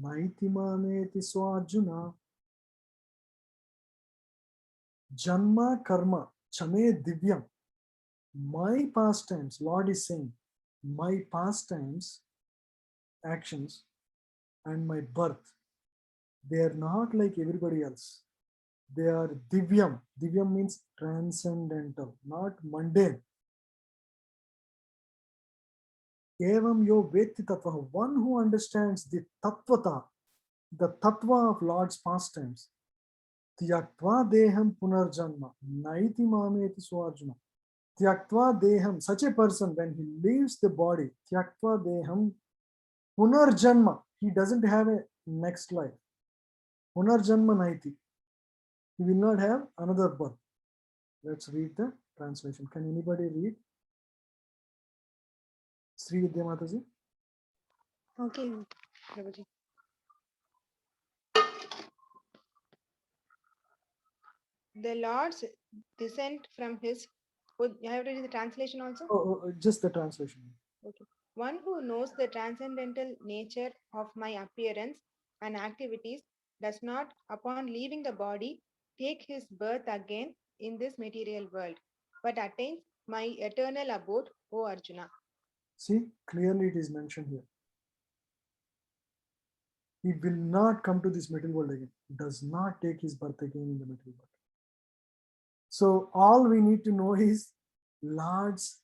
naiti mameti swajuna. Janma karma chame divyam. My pastimes, Lord is saying, my pastimes, actions, and my birth, they are not like everybody else. They are divyam. Divyam means transcendental, not mundane. Evam yo veti tattva. One who understands the tattvata, the tattva of Lord's pastimes. Tyaktva deham punarjanma. Naiti mameti swarjuna. Tyaktva deham. Such a person, when he leaves the body, tyaktva deham punarjanma. He doesn't have a next life. Punarjanma naiti. He will not have another birth. Let's read the translation. Can anybody read? Sri Vidya Mataji. Okay, Prabhuji. The Lord's descent from his. You have to read the translation also? Just the translation. Okay. One who knows the transcendental nature of my appearance and activities does not, upon leaving the body, take his birth again in this material world, but attains my eternal abode, O Arjuna. See, clearly it is mentioned here. He will not come to this material world again. Does not take his birth again in the material world. So all we need to know is Lord's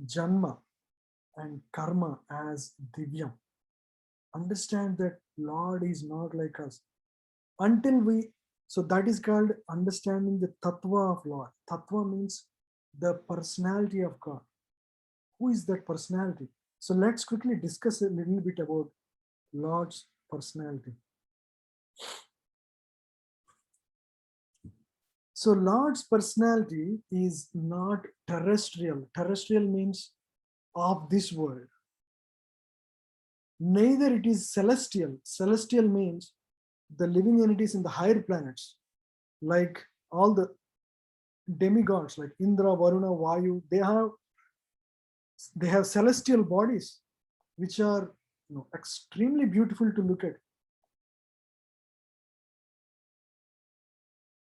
Janma and Karma as Divyam. Understand that Lord is not like us. Until we So that is called understanding the tattva of Lord. Tattva means the personality of God. Who is that personality? So let's quickly discuss a little bit about Lord's personality. So Lord's personality is not terrestrial. Terrestrial means of this world. Neither it is celestial. Celestial means the living entities in the higher planets, like all the demigods like Indra, Varuna, Vayu. They have celestial bodies which are extremely beautiful to look at.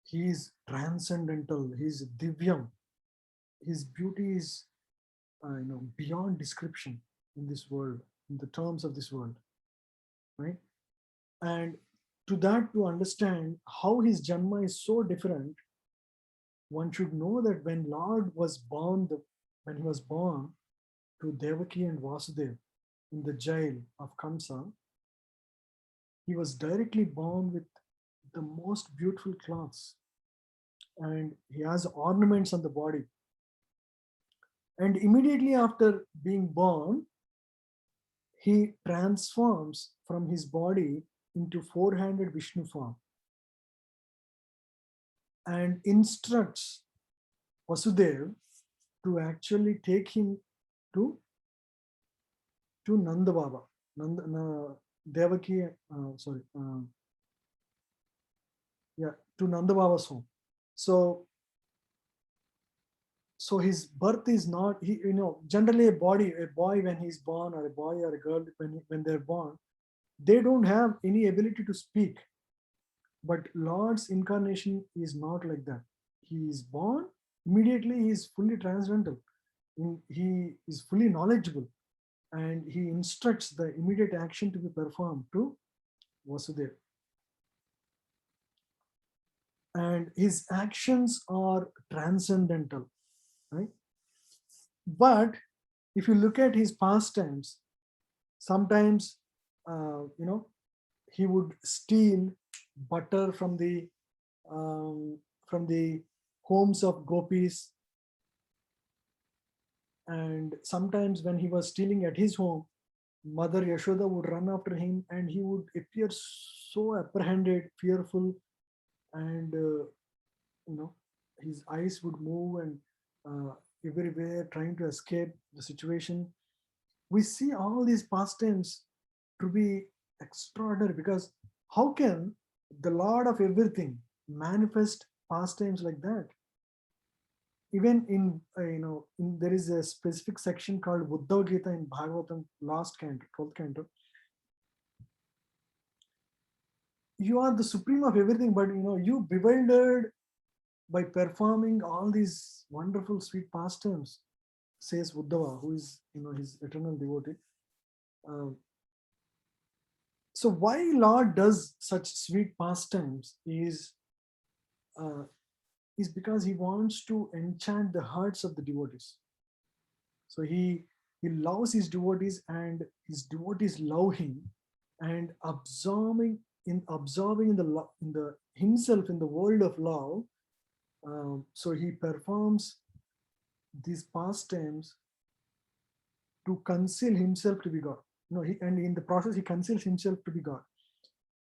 He is transcendental. He is divyam. His beauty is beyond description in this world, in the terms of this world, right? And to understand how his janma is so different, one should know that when Lord was born, when he was born to Devaki and Vasudev in the jail of Kamsa, he was directly born with the most beautiful clothes, and he has ornaments on the body. And immediately after being born, he transforms from his body into four-handed Vishnu form and instructs Vasudev to actually take him to Nanda Baba, Devaki, to Nanda Baba's home. So his birth is not, generally a boy when he's born, or a boy or a girl when they're born, they don't have any ability to speak. But Lord's incarnation is not like that. He is born, immediately he is fully transcendental. He is fully knowledgeable, and he instructs the immediate action to be performed to Vasudev. And his actions are transcendental, right? But if you look at his pastimes, sometimes he would steal butter from the homes of gopis, and sometimes when he was stealing at his home, Mother Yashoda would run after him, and he would appear so apprehended, fearful, and his eyes would move and everywhere trying to escape the situation. We see all these pastimes to be extraordinary, because how can the Lord of everything manifest pastimes like that? Even in there is a specific section called Uddhava Gita in Bhagavatam, last canto, 12th canto. You are the supreme of everything, but you bewildered by performing all these wonderful sweet pastimes, says Uddhava, who is his eternal devotee. So why Lord does such sweet pastimes is because he wants to enchant the hearts of the devotees. So he loves his devotees, and his devotees love him, and absorbing in himself in the world of love. So he performs these pastimes to conceal himself to be God. And in the process he conceals himself to be God.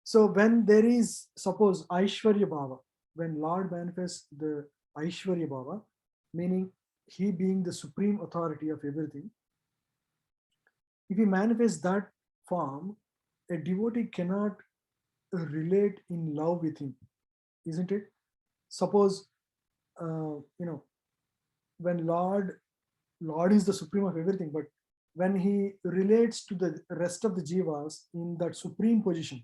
So when there is, suppose, Aishwarya Bhava, when Lord manifests the Aishwarya Bhava, meaning he being the supreme authority of everything, if he manifests that form, a devotee cannot relate in love with him, isn't it? Suppose when Lord is the supreme of everything, but when he relates to the rest of the jivas in that supreme position,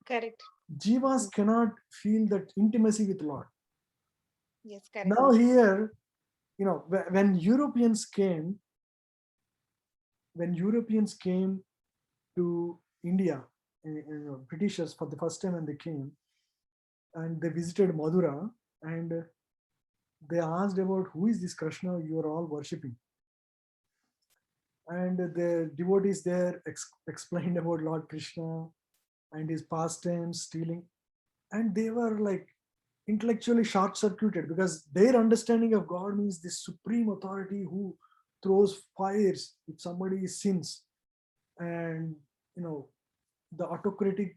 Correct. jivas cannot feel that intimacy with Lord. Yes, correct. Now here, when Europeans came to India, Britishers for the first time when they came, and they visited Madura, and they asked about who is this Krishna you are all worshipping. And the devotees there explained about Lord Krishna and his pastimes, stealing. and they were like intellectually short-circuited, because their understanding of God means this supreme authority who throws fires if somebody sins, and the autocratic,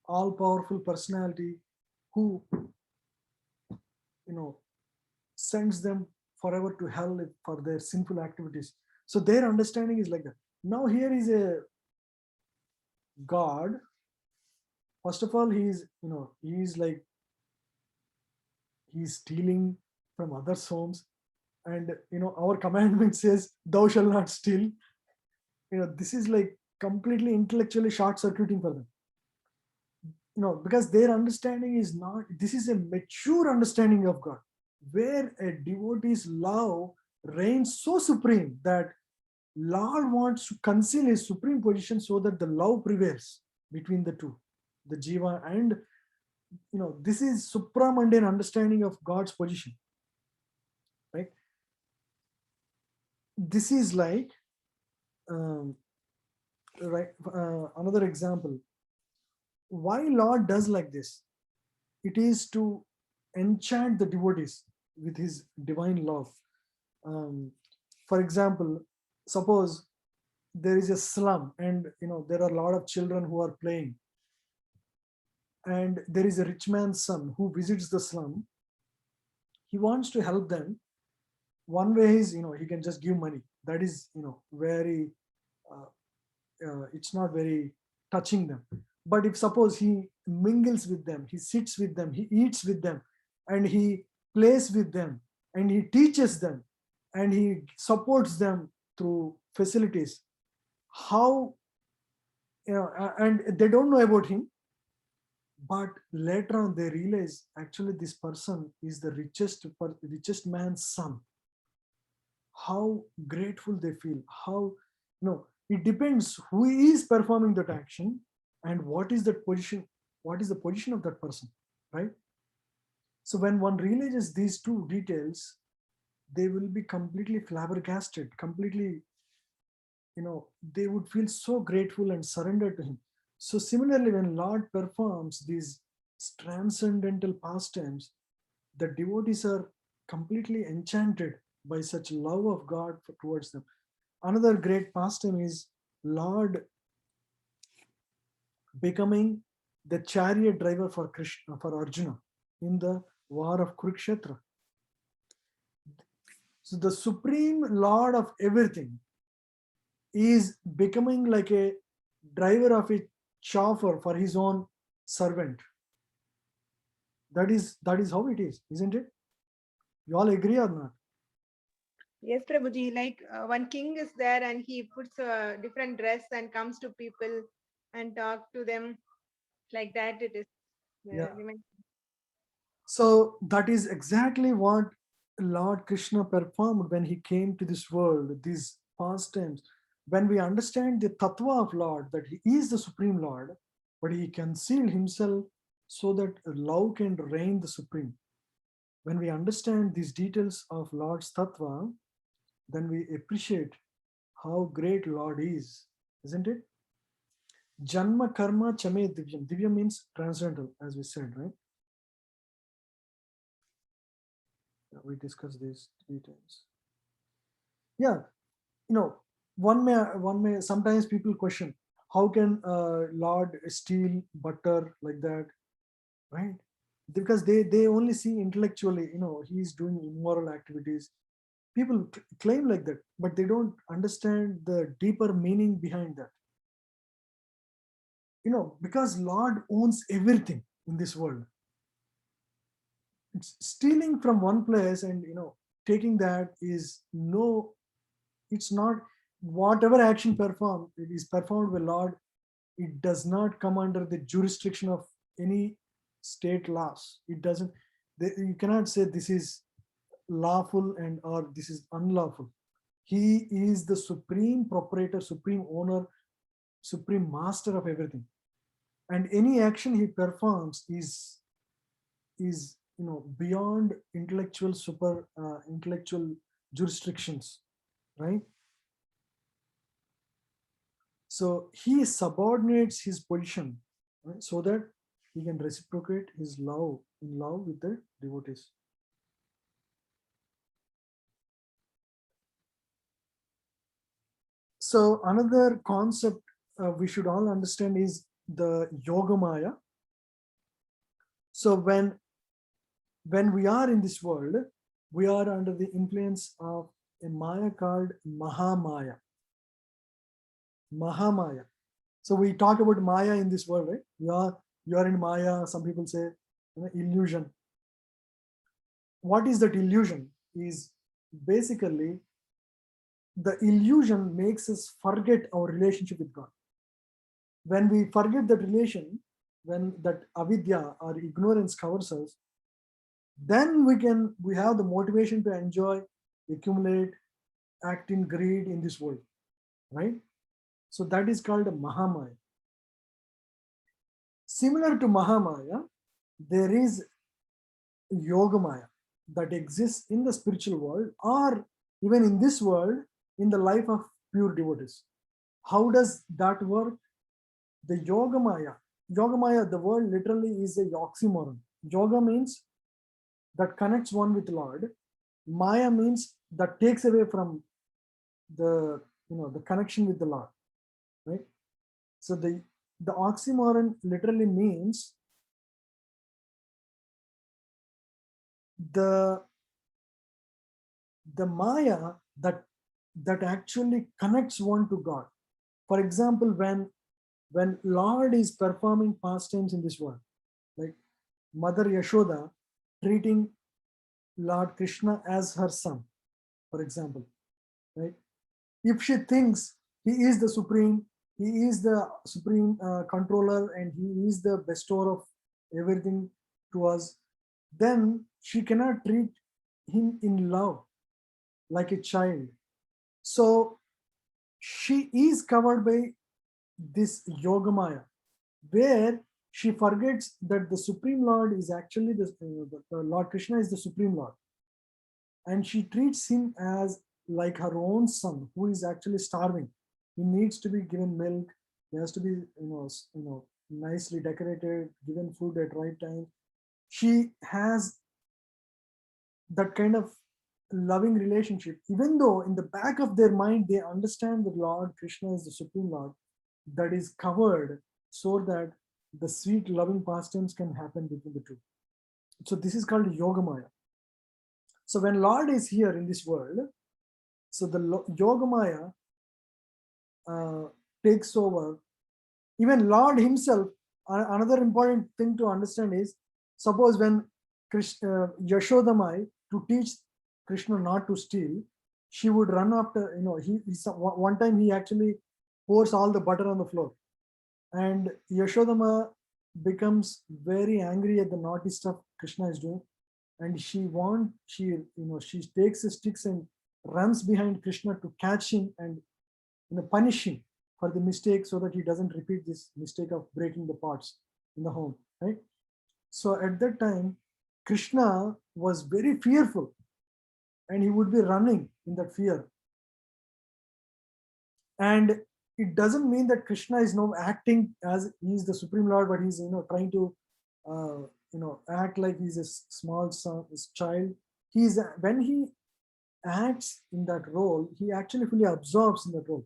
all-powerful personality who sends them forever to hell for their sinful activities. So their understanding is like that. Now here is a God. First of all, he's like he's stealing from others' homes, and our commandment says, "Thou shalt not steal." This is like completely intellectually short-circuiting for them. Because their understanding is not. This is a mature understanding of God, where a devotee's love reigns so supreme that Lord wants to conceal his supreme position so that the love prevails between the two, the jiva, and this is supramundane understanding of God's position, right? This is like another example. Why Lord does like this? It is to enchant the devotees with his divine love. For example, suppose there is a slum, and there are a lot of children who are playing, and there is a rich man's son who visits the slum. He wants to help them. One way is he can just give money. That is very it's not very touching them. But if suppose he mingles with them, he sits with them, he eats with them, and he plays with them, and he teaches them, and he supports them through facilities, how and they don't know about him, but later on they realize actually this person is the richest man's son. How grateful they feel. How it depends who is performing that action and what is the position of that person, right? So when one realizes these two details, they will be completely flabbergasted, completely they would feel so grateful and surrendered to him. So similarly, when Lord performs these transcendental pastimes, the devotees are completely enchanted by such love of God towards them. Another great pastime is Lord becoming the chariot driver for Krishna, for Arjuna in the war of Kurukshetra. So the supreme Lord of everything is becoming like a driver of a chauffeur for his own servant. That is how it is, isn't it? You all agree or not? Yes, Prabhuji, like one king is there and he puts a different dress and comes to people and talk to them like that. It is. Yeah. So that is exactly what Lord Krishna performed when he came to this world, these pastimes. When we understand the tattva of Lord, that he is the supreme Lord, but he concealed himself so that love can reign the supreme. When we understand these details of Lord's tattva, then we appreciate how great Lord is, isn't it? Janma karma chame divyam. Divyam means transcendental, as we said, right? We discussed these details. Yeah, one may sometimes people question, how can Lord steal butter like that, right? Because they only see intellectually, he's doing immoral activities. People claim like that, but they don't understand the deeper meaning behind that. Because Lord owns everything in this world. It's stealing from one place and taking that is it's not. Whatever action performed, it is performed by Lord. It does not come under the jurisdiction of any state laws. It doesn't. You cannot say this is lawful and or this is unlawful. He is the supreme proprietor, supreme owner, supreme master of everything, and any action he performs is beyond intellectual jurisdictions, right? So he subordinates his position, right, so that he can reciprocate his love in love with the devotees. So another concept we should all understand is the Yogamaya. So when we are in this world, we are under the influence of a Maya called Mahamaya. Mahamaya. So we talk about Maya in this world, right? You are in Maya. Some people say, you know, illusion. What is that illusion? Is basically the illusion makes us forget our relationship with God. When we forget that relation, when that avidya or ignorance covers us, then we have the motivation to enjoy, accumulate, act in greed in this world, right? So that is called a Mahamaya. Similar to Mahamaya, there is Yogamaya that exists in the spiritual world or even in this world in the life of pure devotees. How does that work? The Yogamaya, the word literally is a oxymoron. Yoga means that connects one with Lord. Maya means that takes away from the the connection with the Lord, right? So the oxymoron literally means the Maya that actually connects one to God. For example, when Lord is performing pastimes in this world, like Mother Yashoda treating Lord Krishna as her son, for example, right? If she thinks he is the supreme controller and he is the bestower of everything to us, then she cannot treat him in love like a child. So she is covered by this Yogamaya, where she forgets that the Supreme Lord is actually the Lord Krishna is the Supreme Lord, and she treats him as like her own son who is actually starving. He needs to be given milk. He has to be nicely decorated, given food at right time. She has that kind of loving relationship, even though in the back of their mind they understand that Lord Krishna is the Supreme Lord, that is covered so that the sweet loving pastimes can happen between the two. So this is called Yogamaya. So when Lord is here in this world, so the Yogamaya takes over. Even Lord himself, another important thing to understand is, suppose when Yashodamai, to teach Krishna not to steal, she would run after, one time he actually pours all the butter on the floor. And Yashodama becomes very angry at the naughty stuff Krishna is doing. And she takes the sticks and runs behind Krishna to catch him and punish him for the mistake so that he doesn't repeat this mistake of breaking the pots in the home, right? So at that time, Krishna was very fearful and he would be running in that fear. And it doesn't mean that Krishna is now acting as he is the Supreme Lord, but he's trying to act like he's a small son, his child. When he acts in that role, he actually fully absorbs in that role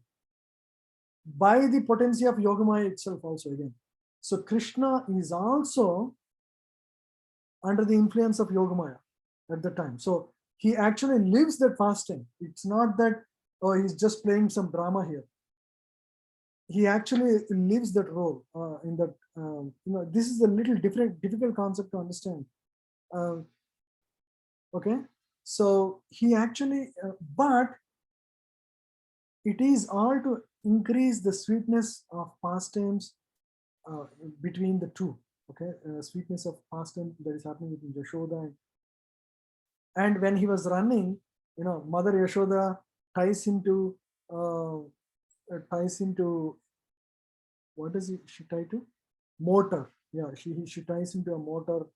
by the potency of Yogamaya itself also again. So Krishna is also under the influence of Yogamaya at the time. So he actually lives that fasting. It's not that, oh, he's just playing some drama here. He actually lives that role in that, this is a little difficult concept to understand. Okay, so he actually, but it is all to increase the sweetness of pastimes between the two. Okay, sweetness of pastime that is happening between Yashoda and when he was running, Mother Yashoda ties him to what does she tie to? Mortar. Yeah, she ties him to a mortar,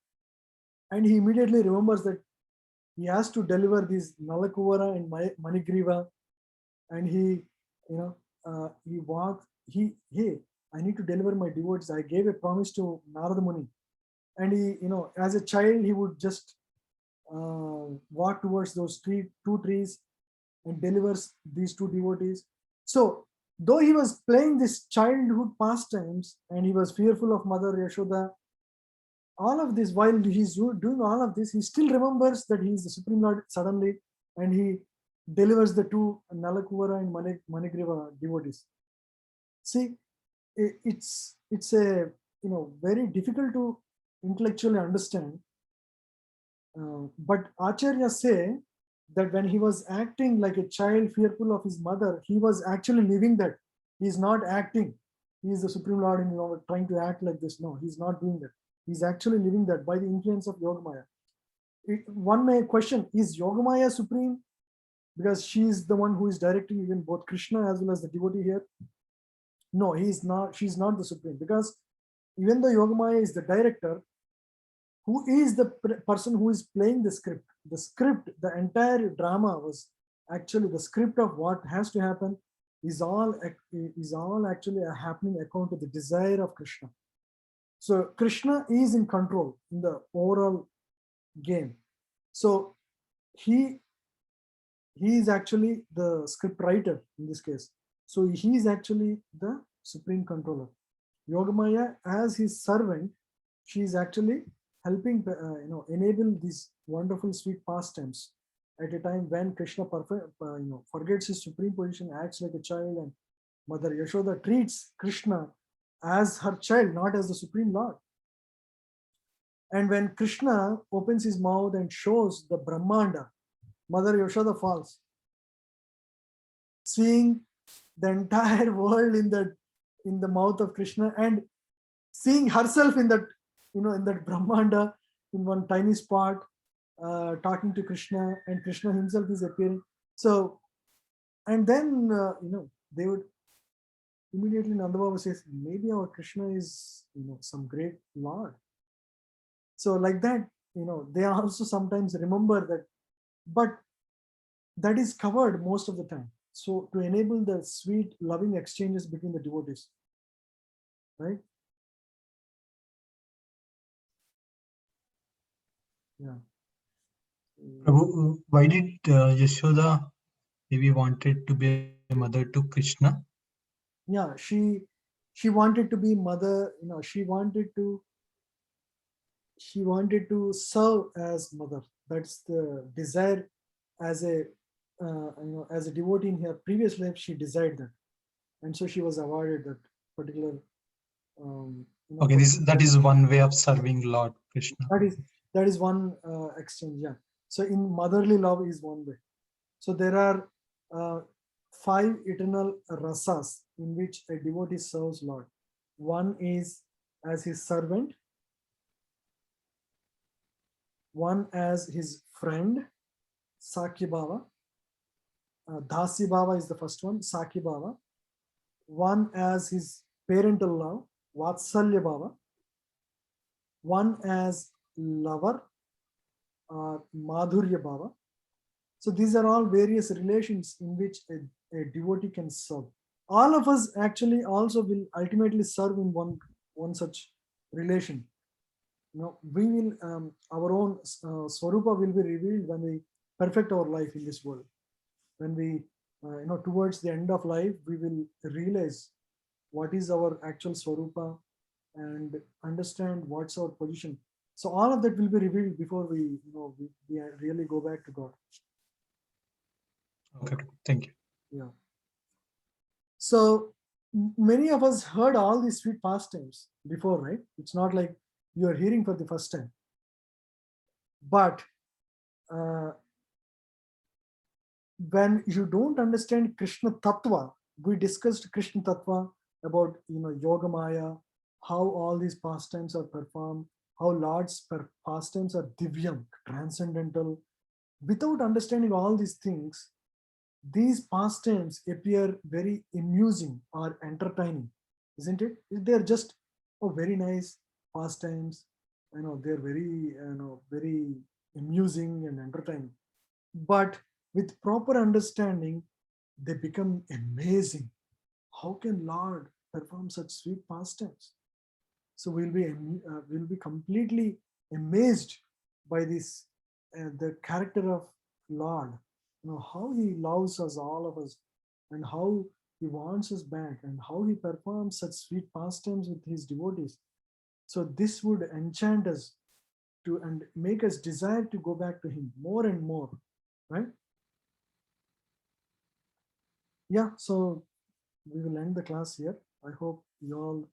and he immediately remembers that he has to deliver these Nalakuvara and Manigriva, and he walks. Hey, I need to deliver my devotees. I gave a promise to Narada Muni And he, as a child, he would just walk towards those two trees and delivers these two devotees. So though he was playing this childhood pastimes and he was fearful of Mother Yashoda, all of this, while he's doing all of this, he still remembers that he is the Supreme Lord suddenly, and he delivers the two Nalakuvara and Manigriva devotees. See, it's a very difficult to intellectually understand. But Acharya say that when he was acting like a child fearful of his mother, he was actually living that. He's not acting. He is the Supreme Lord and trying to act like this. No, he's not doing that. He's actually living that by the influence of Yogamaya. One may question, is Yogamaya supreme? Because she is the one who is directing even both Krishna as well as the devotee here. No, he is not. She's not the supreme, because even though Yogamaya is the director, who is the person who is playing the script? The script, the entire drama was actually the script of what has to happen is all actually happening according to the desire of Krishna. So Krishna is in control in the overall game. So he is actually the script writer in this case. So he is actually the supreme controller. Yogamaya, as his servant, she is actually helping enable these wonderful sweet pastimes at a time when Krishna forgets his supreme position, acts like a child, and Mother Yashoda treats Krishna as her child, not as the Supreme Lord. And when Krishna opens his mouth and shows the Brahmanda, Mother Yashoda falls, seeing the entire world in the mouth of Krishna, and seeing herself in that in that Brahmanda in one tiny spot, talking to Krishna, and Krishna himself is appearing. So, and then they would immediately, Nanda Baba says, maybe our Krishna is some great Lord. So like that, they also sometimes remember that, but that is covered most of the time. So to enable the sweet, loving exchanges between the devotees, right? Yeah. Prabhu, why did Yashoda maybe wanted to be a mother to Krishna? Yeah, she wanted to be mother. She wanted to serve as mother. That's the desire. As a as a devotee in her previous life, she desired that, and so she was awarded that particular. Okay, that is one way of serving Lord Krishna. That is one exchange. Yeah. So in motherly love is one way. So there are 5 eternal rasas in which a devotee serves Lord. One is as his servant, one as his friend, Sakya Bhava. Dasi Bhava is the first one, Sakya Bhava. One as his parental love, Vatsalya Bhava. One as lover, Madhurya Bhava. So these are all various relations in which a devotee can serve. All of us actually also will ultimately serve in one such relation. We will our own Swarupa will be revealed when we perfect our life in this world. When we towards the end of life, we will realize what is our actual Swarupa and understand what's our position. So all of that will be revealed before we really go back to God. Okay, thank you. Yeah. So many of us heard all these sweet pastimes before, right? It's not like you are hearing for the first time. But when you don't understand Krishna Tattva, we discussed Krishna Tattva about Yogamaya, how all these pastimes are performed, how Lord's pastimes are divyam, transcendental. Without understanding all these things, these pastimes appear very amusing or entertaining, isn't it? They're just very nice pastimes. They're very very amusing and entertaining. But with proper understanding, they become amazing. How can Lord perform such sweet pastimes? So we'll be completely amazed by this, the character of Lord. You know how he loves us, all of us, and how he wants us back, and how he performs such sweet pastimes with his devotees. So this would enchant us to and make us desire to go back to him more and more, right? Yeah, so we will end the class here. I hope you all,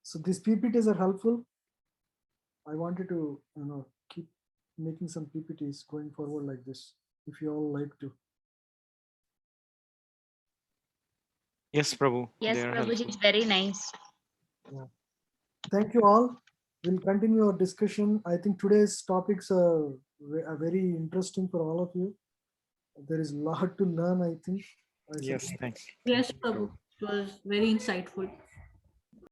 so these PPTs are helpful. I wanted to, keep making some PPTs going forward like this, if you all like to. Yes, Prabhu. Yes, They are Prabhuji, helpful. it's very nice. Thank you all. We'll continue our discussion. I think today's topics are very interesting for all of you. There is a lot to learn, I think. Yes, thanks. Yes, Prabhu. It was very insightful.